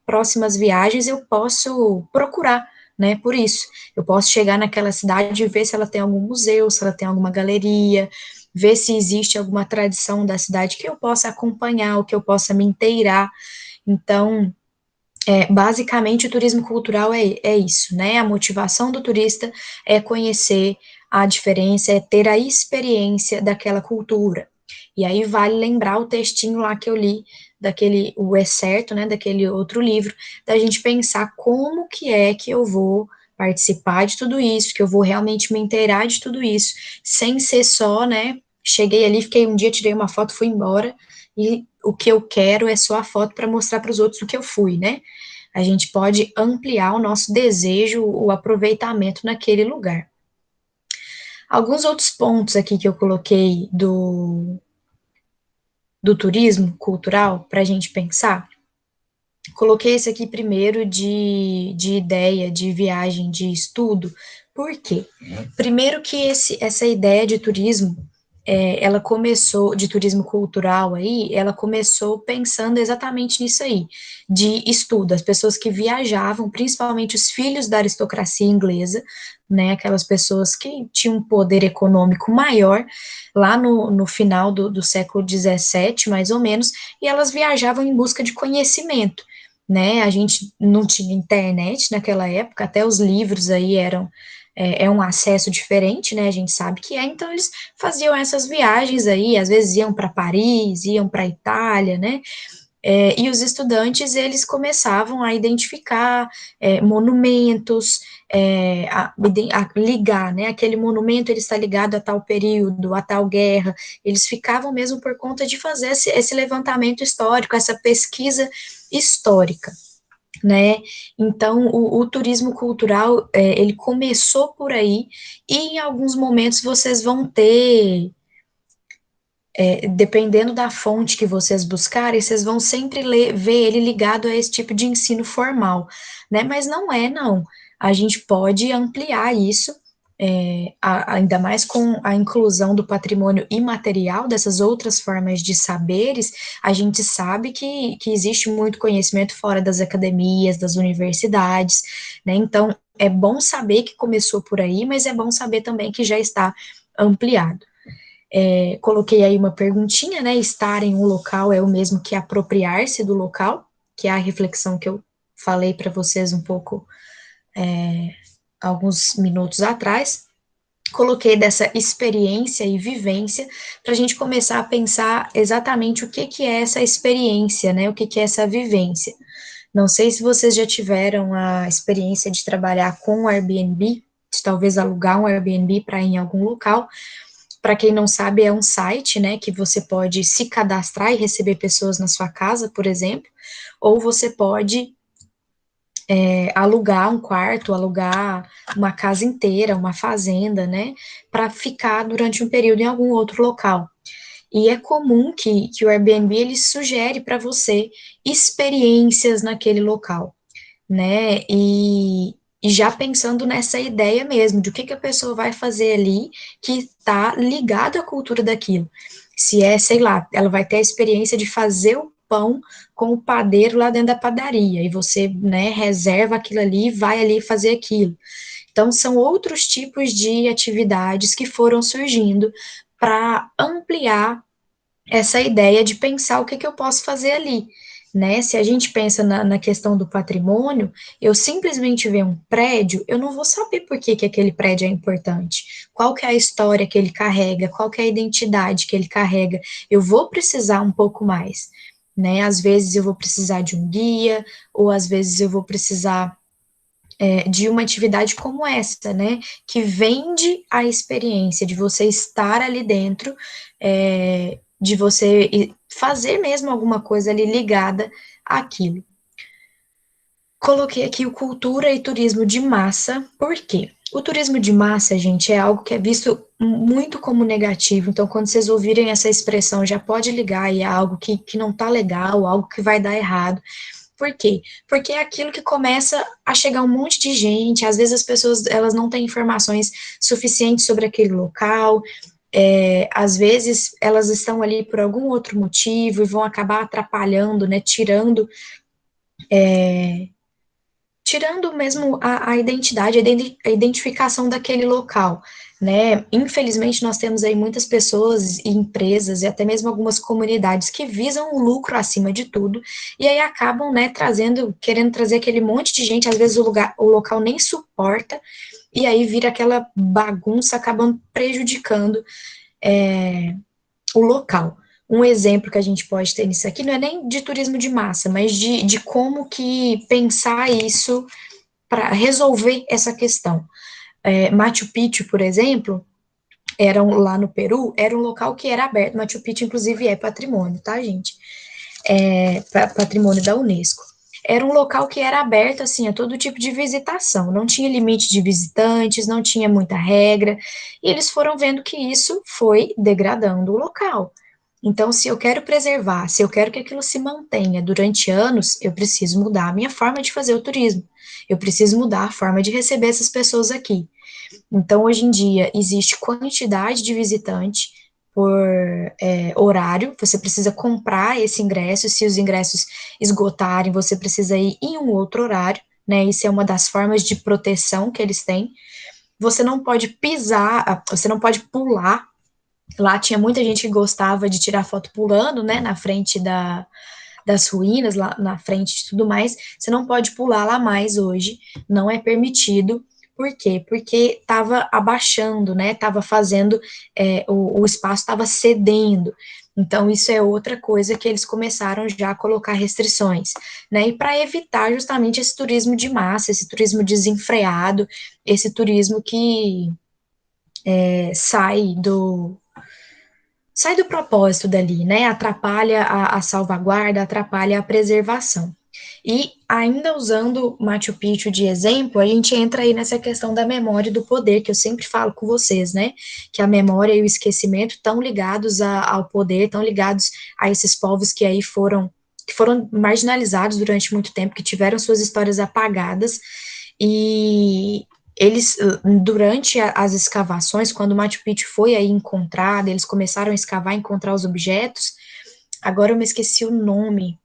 próximas viagens eu posso procurar, né, por isso. Eu posso chegar naquela cidade e ver se ela tem algum museu, se ela tem alguma galeria, ver se existe alguma tradição da cidade que eu possa acompanhar, ou que eu possa me inteirar. Então, basicamente, o turismo cultural é isso, né? A motivação do turista é conhecer a diferença, é ter a experiência daquela cultura. E aí vale lembrar o textinho lá que eu li, o É Certo, né, daquele outro livro, da gente pensar como que é que eu vou participar de tudo isso, que eu vou realmente me inteirar de tudo isso, sem ser só, né, cheguei ali, fiquei um dia, tirei uma foto, fui embora, e o que eu quero é só a foto para mostrar para os outros o que eu fui, né? A gente pode ampliar o nosso desejo, o aproveitamento naquele lugar. Alguns outros pontos aqui que eu coloquei do turismo cultural para a gente pensar. Coloquei esse aqui primeiro de ideia, de viagem, de estudo. Por quê? Primeiro que essa ideia de turismo, ela começou, de turismo cultural aí, ela começou pensando exatamente nisso aí, de estudo, as pessoas que viajavam, principalmente os filhos da aristocracia inglesa, né, aquelas pessoas que tinham um poder econômico maior, lá no final do século XVII, mais ou menos, e elas viajavam em busca de conhecimento, né, a gente não tinha internet naquela época, até os livros aí é um acesso diferente, né, a gente sabe que então eles faziam essas viagens aí, às vezes iam para Paris, iam para Itália, né, e os estudantes, eles começavam a identificar monumentos, a ligar, né, aquele monumento ele está ligado a tal período, a tal guerra, eles ficavam mesmo por conta de fazer esse levantamento histórico, essa pesquisa histórica, né, então o turismo cultural, ele começou por aí, e em alguns momentos vocês vão ter, dependendo da fonte que vocês buscarem, vocês vão sempre ver ele ligado a esse tipo de ensino formal, né, mas não, a gente pode ampliar isso, ainda mais com a inclusão do patrimônio imaterial, dessas outras formas de saberes, a gente sabe que existe muito conhecimento fora das academias, das universidades, né, então é bom saber que começou por aí, mas é bom saber também que já está ampliado. Coloquei aí uma perguntinha, né, estar em um local é o mesmo que apropriar-se do local, que é a reflexão que eu falei para vocês um pouco, alguns minutos atrás. Coloquei dessa experiência e vivência para a gente começar a pensar exatamente o que é essa experiência, né, o que é essa vivência. Não sei se vocês já tiveram a experiência de trabalhar com o Airbnb, de talvez alugar um Airbnb para ir em algum local. Para quem não sabe, é um site, né, que você pode se cadastrar e receber pessoas na sua casa, por exemplo, ou você pode alugar um quarto, alugar uma casa inteira, uma fazenda, né, para ficar durante um período em algum outro local. E é comum que o Airbnb, ele sugere para você experiências naquele local, né, e já pensando nessa ideia mesmo, de o que a pessoa vai fazer ali, que está ligado à cultura daquilo. Se sei lá, ela vai ter a experiência de fazer pão com o padeiro lá dentro da padaria, e você, né, reserva aquilo ali e vai ali fazer aquilo. Então, são outros tipos de atividades que foram surgindo para ampliar essa ideia de pensar o que, que eu posso fazer ali, né? Se a gente pensa na questão do patrimônio, eu simplesmente ver um prédio, eu não vou saber por que, que aquele prédio é importante, qual que é a história que ele carrega, qual que é a identidade que ele carrega, eu vou precisar um pouco mais, né? Às vezes eu vou precisar de um guia, ou às vezes eu vou precisar de uma atividade como essa, né, que vende a experiência de você estar ali dentro, de você fazer mesmo alguma coisa ali ligada àquilo. Coloquei aqui o cultura e turismo de massa, por quê? O turismo de massa, gente, é algo que é visto muito como negativo, então quando vocês ouvirem essa expressão, já pode ligar e é algo que não tá legal, algo que vai dar errado. Por quê? Porque é aquilo que começa a chegar um monte de gente, às vezes as pessoas elas não têm informações suficientes sobre aquele local, às vezes elas estão ali por algum outro motivo e vão acabar atrapalhando, né, tirando mesmo a identidade, a identificação daquele local, né? Infelizmente, nós temos aí muitas pessoas e empresas e até mesmo algumas comunidades que visam o lucro acima de tudo, e aí acabam, né, querendo trazer aquele monte de gente, às vezes o local nem suporta, e aí vira aquela bagunça, acabam prejudicando o local. Um exemplo que a gente pode ter nisso aqui não é nem de turismo de massa, mas de como que pensar isso para resolver essa questão. Machu Picchu, por exemplo, lá no Peru, era um local que era aberto. Machu Picchu, inclusive, é patrimônio, tá, gente? Patrimônio da Unesco. Era um local que era aberto, assim, a todo tipo de visitação. Não tinha limite de visitantes, não tinha muita regra. E eles foram vendo que isso foi degradando o local. Então, se eu quero preservar, se eu quero que aquilo se mantenha durante anos, eu preciso mudar a minha forma de fazer o turismo. Eu preciso mudar a forma de receber essas pessoas aqui. Então, hoje em dia, existe quantidade de visitante por horário, você precisa comprar esse ingresso, se os ingressos esgotarem, você precisa ir em um outro horário, né? Isso é uma das formas de proteção que eles têm. Você não pode pisar, você não pode pular. Lá tinha muita gente que gostava de tirar foto pulando, né, na frente das ruínas, lá na frente de tudo mais. Você não pode pular lá mais hoje, não é permitido. Por quê? Porque estava abaixando, né, estava fazendo, o espaço estava cedendo. Então, isso é outra coisa que eles começaram já a colocar restrições, né, e para evitar justamente esse turismo de massa, esse turismo desenfreado, esse turismo que sai do propósito dali, né? Atrapalha a salvaguarda, atrapalha a preservação. E ainda usando Machu Picchu de exemplo, a gente entra aí nessa questão da memória e do poder, que eu sempre falo com vocês, né? Que a memória e o esquecimento estão ligados ao poder, estão ligados a esses povos que aí foram marginalizados durante muito tempo, que tiveram suas histórias apagadas, e eles, durante as escavações, quando o Machu Picchu foi aí encontrado, eles começaram a escavar, encontrar os objetos. Agora eu me esqueci o nome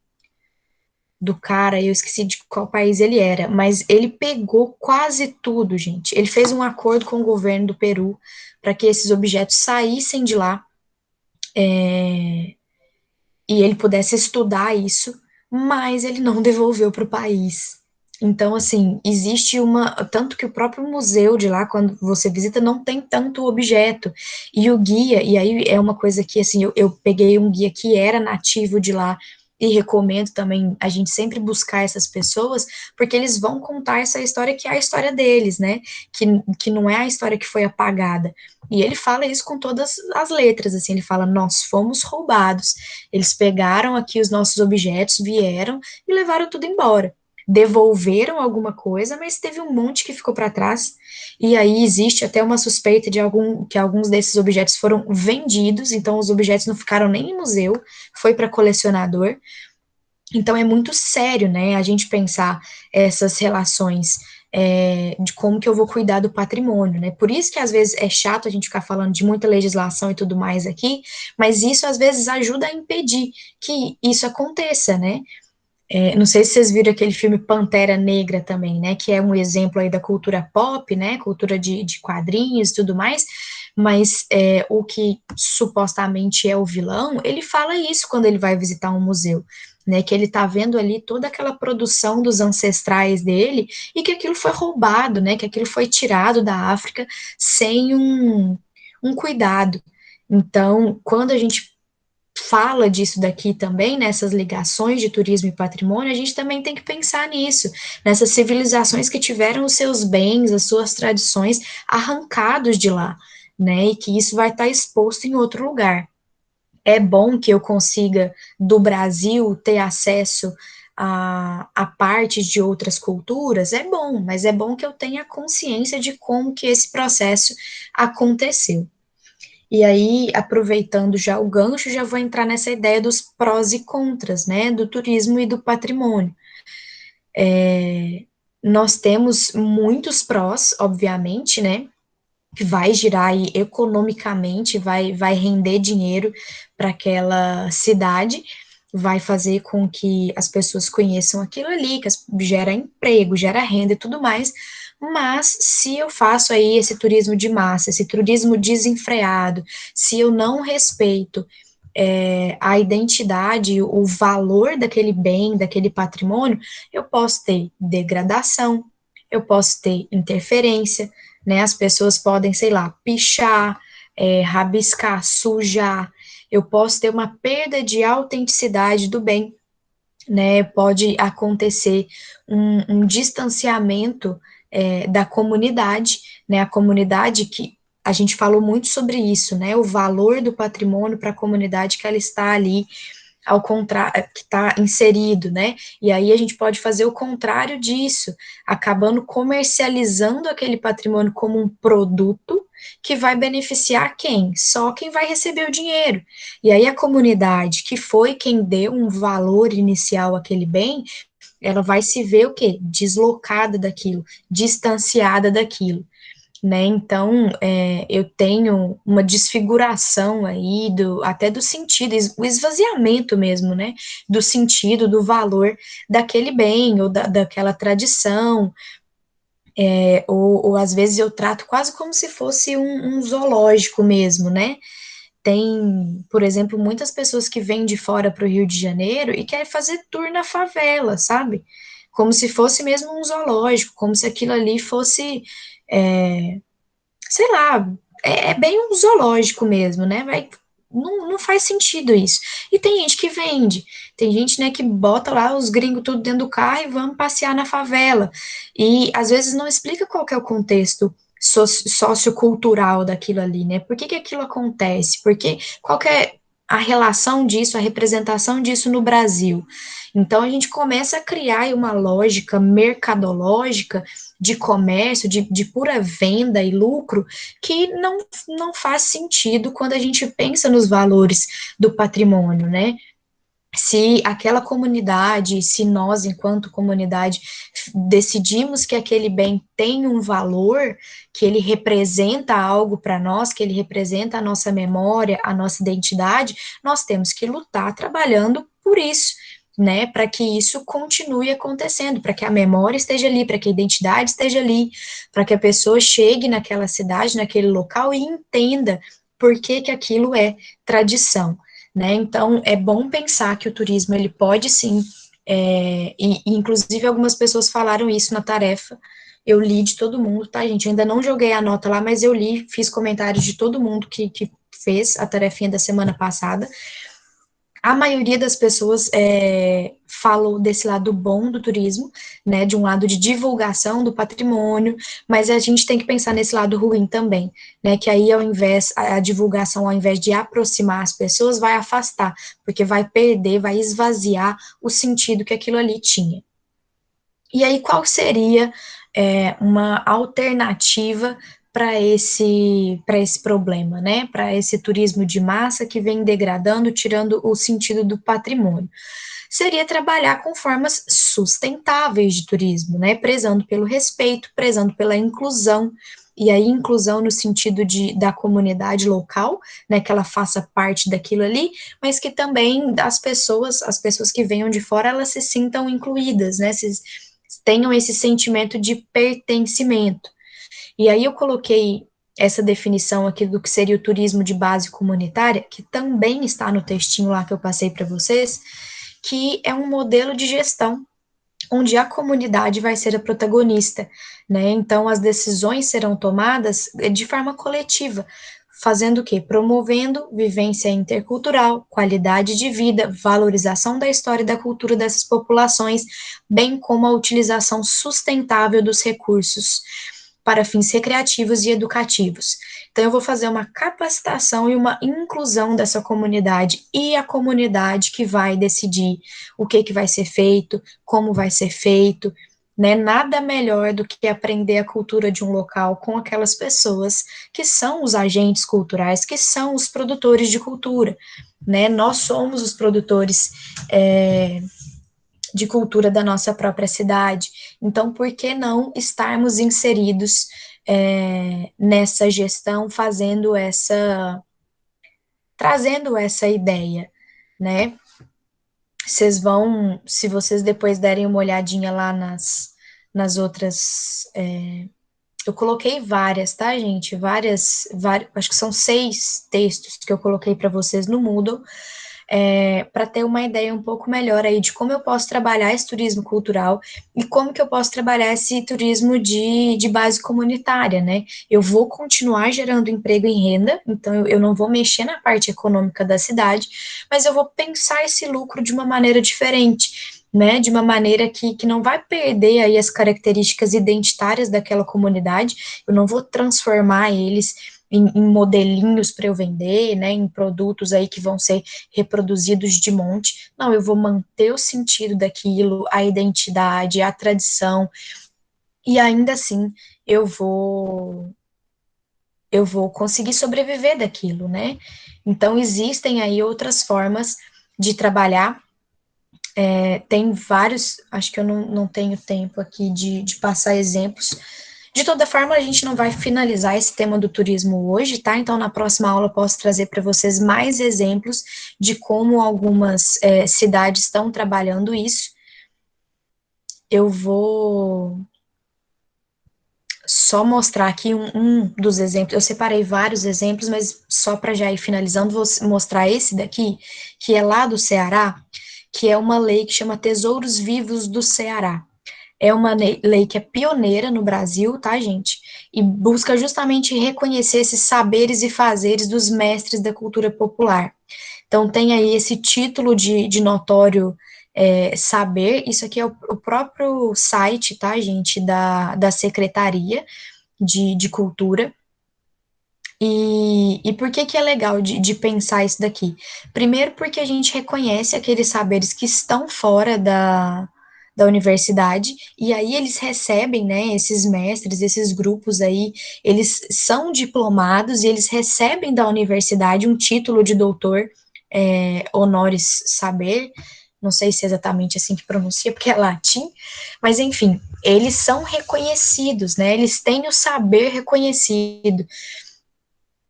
do cara, eu esqueci de qual país ele era, mas ele pegou quase tudo, gente. Ele fez um acordo com o governo do Peru para que esses objetos saíssem de lá, e ele pudesse estudar isso, mas ele não devolveu para o país. Então, assim, existe tanto que o próprio museu de lá, quando você visita, não tem tanto objeto, e o guia, e aí é uma coisa que, assim, eu peguei um guia que era nativo de lá, e recomendo também a gente sempre buscar essas pessoas, porque eles vão contar essa história que é a história deles, né, que não é a história que foi apagada, e ele fala isso com todas as letras, assim, ele fala, nós fomos roubados, eles pegaram aqui os nossos objetos, vieram e levaram tudo embora, devolveram alguma coisa, mas teve um monte que ficou para trás, e aí existe até uma suspeita que alguns desses objetos foram vendidos, então os objetos não ficaram nem em museu, foi para colecionador. Então é muito sério, né, a gente pensar essas relações de como que eu vou cuidar do patrimônio, né? Por isso que às vezes é chato a gente ficar falando de muita legislação e tudo mais aqui, mas isso às vezes ajuda a impedir que isso aconteça, né? Não sei se vocês viram aquele filme Pantera Negra também, né? Que é um exemplo aí da cultura pop, né? Cultura de quadrinhos e tudo mais, mas o que supostamente é o vilão, ele fala isso quando ele vai visitar um museu, né? Que ele tá vendo ali toda aquela produção dos ancestrais dele e que aquilo foi roubado, né? Que aquilo foi tirado da África sem um cuidado. Então, quando a gente fala disso daqui também, nessas ligações de turismo e patrimônio, a gente também tem que pensar nisso, nessas civilizações que tiveram os seus bens, as suas tradições arrancados de lá, né, e que isso vai estar exposto em outro lugar. É bom que eu consiga, do Brasil, ter acesso a partes de outras culturas, é bom, mas é bom que eu tenha consciência de como que esse processo aconteceu. E aí, aproveitando já o gancho, já vou entrar nessa ideia dos prós e contras, né, do turismo e do patrimônio. Nós temos muitos prós, obviamente, né, que vai girar aí economicamente, vai render dinheiro para aquela cidade, vai fazer com que as pessoas conheçam aquilo ali, que gera emprego, gera renda e tudo mais, mas se eu faço aí esse turismo de massa, esse turismo desenfreado, se eu não respeito a identidade, o valor daquele bem, daquele patrimônio, eu posso ter degradação, eu posso ter interferência, né? As pessoas podem, sei lá, pichar, rabiscar, sujar, eu posso ter uma perda de autenticidade do bem, né? Pode acontecer um distanciamento da comunidade, né? A comunidade que a gente falou muito sobre isso, né? O valor do patrimônio para a comunidade que ela está ali, ao contrário, que está inserido, né? E aí a gente pode fazer o contrário disso, acabando comercializando aquele patrimônio como um produto que vai beneficiar quem? Só quem vai receber o dinheiro. E aí a comunidade, que foi quem deu um valor inicial àquele bem, ela vai se ver o quê? Deslocada daquilo, distanciada daquilo. Né, então, eu tenho uma desfiguração aí, até do sentido, o esvaziamento mesmo, né, do sentido, do valor daquele bem, ou daquela tradição, ou às vezes eu trato quase como se fosse um zoológico mesmo, né. Tem, por exemplo, muitas pessoas que vêm de fora para o Rio de Janeiro e querem fazer tour na favela, sabe? Como se fosse mesmo um zoológico, como se aquilo ali fosse, sei lá, é bem um zoológico mesmo, né? Não faz sentido isso. E tem gente que vende, tem gente, né, que bota lá os gringos tudo dentro do carro e vamos passear na favela. E às vezes não explica qual que é o contexto sociocultural daquilo ali, né? Por que que aquilo acontece? Porque qual que é a relação disso, a representação disso no Brasil? Então a gente começa a criar aí uma lógica mercadológica de comércio, de pura venda e lucro, que não faz sentido quando a gente pensa nos valores do patrimônio, né? Se aquela comunidade, se nós, enquanto comunidade, decidimos que aquele bem tem um valor, que ele representa algo para nós, que ele representa a nossa memória, a nossa identidade, nós temos que lutar trabalhando por isso, né, para que isso continue acontecendo, para que a memória esteja ali, para que a identidade esteja ali, para que a pessoa chegue naquela cidade, naquele local e entenda por que que aquilo é tradição. Né? Então, é bom pensar que o turismo, ele pode sim, e inclusive algumas pessoas falaram isso na tarefa, eu li de todo mundo, tá, gente? Eu ainda não joguei a nota lá, mas eu li, fiz comentários de todo mundo que fez a tarefinha da semana passada. A maioria das pessoas falou desse lado bom do turismo, né, de um lado de divulgação do patrimônio, mas a gente tem que pensar nesse lado ruim também, né, que aí a divulgação, ao invés de aproximar as pessoas, vai afastar, porque vai perder, vai esvaziar o sentido que aquilo ali tinha. E aí, qual seria uma alternativa para esse problema, né? Para esse turismo de massa que vem degradando, tirando o sentido do patrimônio. seria trabalhar com formas sustentáveis de turismo, né? Prezando pelo respeito, prezando pela inclusão, e aí inclusão no sentido da comunidade local, né, que ela faça parte daquilo ali, mas que também as pessoas que venham de fora, elas se sintam incluídas, né, tenham esse sentimento de pertencimento. E aí eu coloquei essa definição aqui do que seria o turismo de base comunitária, que também está no textinho lá que eu passei para vocês, que é um modelo de gestão onde a comunidade vai ser a protagonista, né? Então as decisões serão tomadas de forma coletiva, fazendo o quê? Promovendo vivência intercultural, qualidade de vida, valorização da história e da cultura dessas populações, bem como a utilização sustentável dos recursos para fins recreativos e educativos. Então, eu vou fazer uma capacitação e uma inclusão dessa comunidade, e a comunidade que vai decidir o que vai ser feito, como vai ser feito, né? Nada melhor do que aprender a cultura de um local com aquelas pessoas que são os agentes culturais, que são os produtores de cultura, né? Nós somos os produtores de cultura da nossa própria cidade. Então, por que não estarmos inseridos nessa gestão, trazendo essa ideia, né? Se vocês depois derem uma olhadinha lá nas outras, eu coloquei várias, tá, gente? Várias, acho que são 6 textos que eu coloquei para vocês no Moodle, para ter uma ideia um pouco melhor aí de como eu posso trabalhar esse turismo cultural e como que eu posso trabalhar esse turismo de base comunitária, né? Eu vou continuar gerando emprego e renda, então eu não vou mexer na parte econômica da cidade, mas eu vou pensar esse lucro de uma maneira diferente, né, de uma maneira que não vai perder aí as características identitárias daquela comunidade, eu não vou transformar eles em modelinhos para eu vender, né, em produtos aí que vão ser reproduzidos de monte. Não, eu vou manter o sentido daquilo, a identidade, a tradição, e ainda assim eu vou conseguir sobreviver daquilo, né? Então existem aí outras formas de trabalhar. Tem vários, acho que eu não tenho tempo aqui de passar exemplos. De toda forma, a gente não vai finalizar esse tema do turismo hoje, tá? Então, na próxima aula, eu posso trazer para vocês mais exemplos de como algumas cidades estão trabalhando isso. Eu vou só mostrar aqui um dos exemplos. Eu separei vários exemplos, mas só para já ir finalizando, vou mostrar esse daqui, que é lá do Ceará, que é uma lei que chama Tesouros Vivos do Ceará. É uma lei que é pioneira no Brasil, tá, gente? E busca justamente reconhecer esses saberes e fazeres dos mestres da cultura popular. Então, tem aí esse título de notório saber, isso aqui é o próprio site, tá, gente, da Secretaria de Cultura. E por que é legal de pensar isso daqui? Primeiro, porque a gente reconhece aqueles saberes que estão fora da universidade, e aí eles recebem, né, esses mestres, esses grupos aí, eles são diplomados e eles recebem da universidade um título de doutor honoris saber, não sei se é exatamente assim que pronuncia, porque é latim, mas enfim, eles são reconhecidos, né, eles têm o saber reconhecido.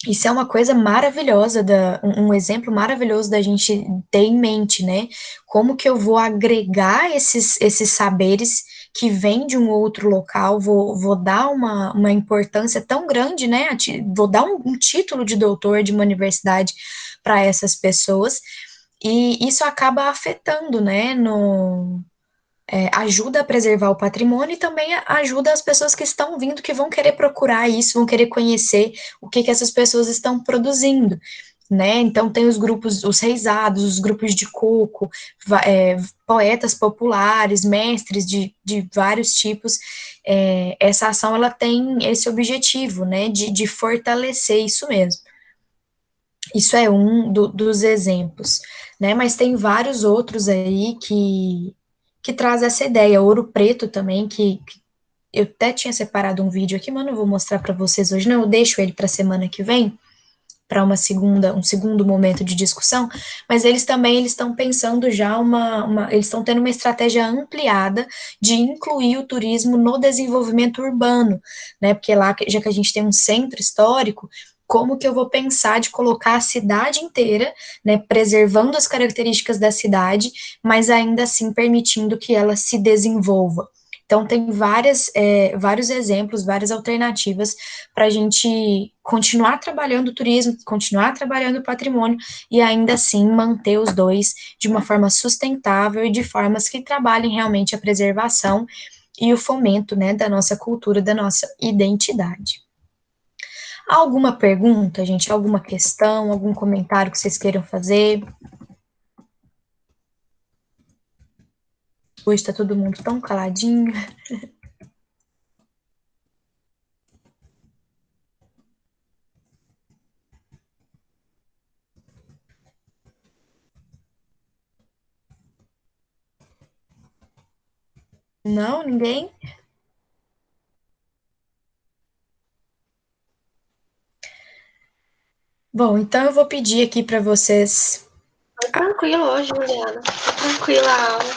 Isso é uma coisa maravilhosa, um exemplo maravilhoso da gente ter em mente, né? Como que eu vou agregar esses saberes que vêm de um outro local, vou dar uma importância tão grande, né? Vou dar um título de doutor de uma universidade para essas pessoas, e isso acaba afetando, né? Ajuda a preservar o patrimônio e também ajuda as pessoas que estão vindo, que vão querer procurar isso, vão querer conhecer o que essas pessoas estão produzindo, né? Então tem os grupos, os reisados, os grupos de coco, poetas populares, mestres de vários tipos. Essa ação, ela tem esse objetivo, né, de fortalecer isso mesmo. Isso é um dos exemplos, né? Mas tem vários outros aí que traz essa ideia. Ouro Preto também, que eu até tinha separado um vídeo aqui, mas não vou mostrar para vocês hoje, não, eu deixo ele para semana que vem, para um segundo momento de discussão, mas eles também estão pensando já eles estão tendo uma estratégia ampliada de incluir o turismo no desenvolvimento urbano, né? Porque lá, já que a gente tem um centro histórico, como que eu vou pensar de colocar a cidade inteira, né, preservando as características da cidade, mas ainda assim permitindo que ela se desenvolva. Então, tem vários exemplos, várias alternativas para a gente continuar trabalhando o turismo, continuar trabalhando o patrimônio e ainda assim manter os dois de uma forma sustentável e de formas que trabalhem realmente a preservação e o fomento, né, da nossa cultura, da nossa identidade. Alguma pergunta, gente? Alguma questão, algum comentário que vocês queiram fazer? Hoje está todo mundo tão caladinho. Não, ninguém? Bom, então eu vou pedir aqui para vocês. Foi tranquilo hoje, Juliana. Foi tranquila a aula.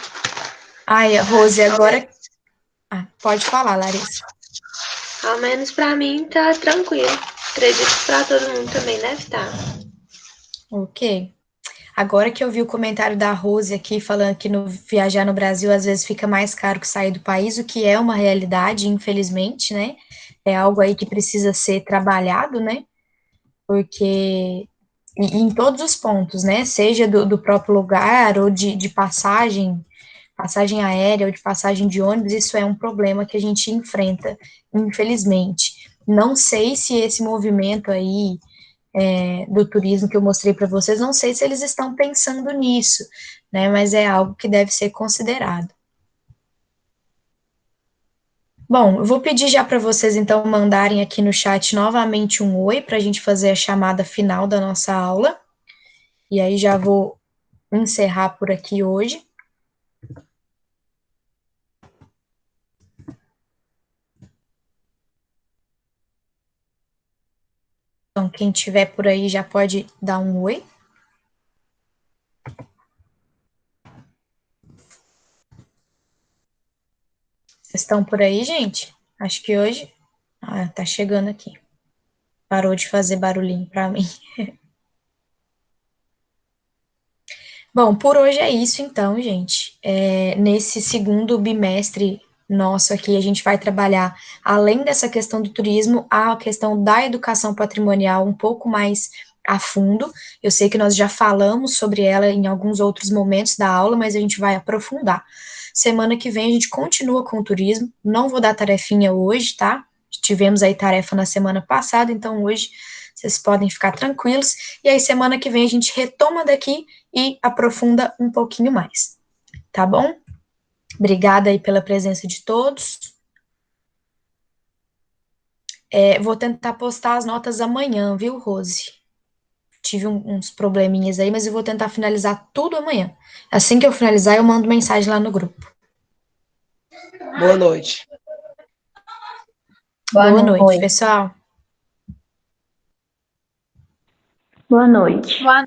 Ai, Rose, agora. Ah, pode falar, Larissa. Ao menos pra mim tá tranquilo. Acredito que pra todo mundo também deve estar. Ok. Agora que eu vi o comentário da Rose aqui falando que viajar no Brasil às vezes fica mais caro que sair do país, o que é uma realidade, infelizmente, né? É algo aí que precisa ser trabalhado, né? Porque e em todos os pontos, né? Seja do próprio lugar ou de passagem aérea ou de passagem de ônibus, isso é um problema que a gente enfrenta, infelizmente. Não sei se esse movimento aí do turismo que eu mostrei para vocês, não sei se eles estão pensando nisso, né? Mas é algo que deve ser considerado. Bom, eu vou pedir já para vocês então mandarem aqui no chat novamente um oi para a gente fazer a chamada final da nossa aula. E aí já vou encerrar por aqui hoje. Então, quem tiver por aí já pode dar um oi. Vocês estão por aí, gente? Acho que hoje. Ah, tá chegando aqui. Parou de fazer barulhinho para mim. Bom, por hoje é isso então, gente. Nesse segundo bimestre nosso aqui, a gente vai trabalhar, além dessa questão do turismo, a questão da educação patrimonial um pouco mais a fundo. Eu sei que nós já falamos sobre ela em alguns outros momentos da aula, mas a gente vai aprofundar. Semana que vem a gente continua com o turismo. Não vou dar tarefinha hoje, tá? Tivemos aí tarefa na semana passada, então hoje vocês podem ficar tranquilos. E aí, semana que vem, a gente retoma daqui e aprofunda um pouquinho mais. Tá bom? Obrigada aí pela presença de todos. Vou tentar postar as notas amanhã, viu, Rose? Tive uns probleminhas aí, mas eu vou tentar finalizar tudo amanhã. Assim que eu finalizar, eu mando mensagem lá no grupo. Boa noite. Boa noite, pessoal. Boa noite. Boa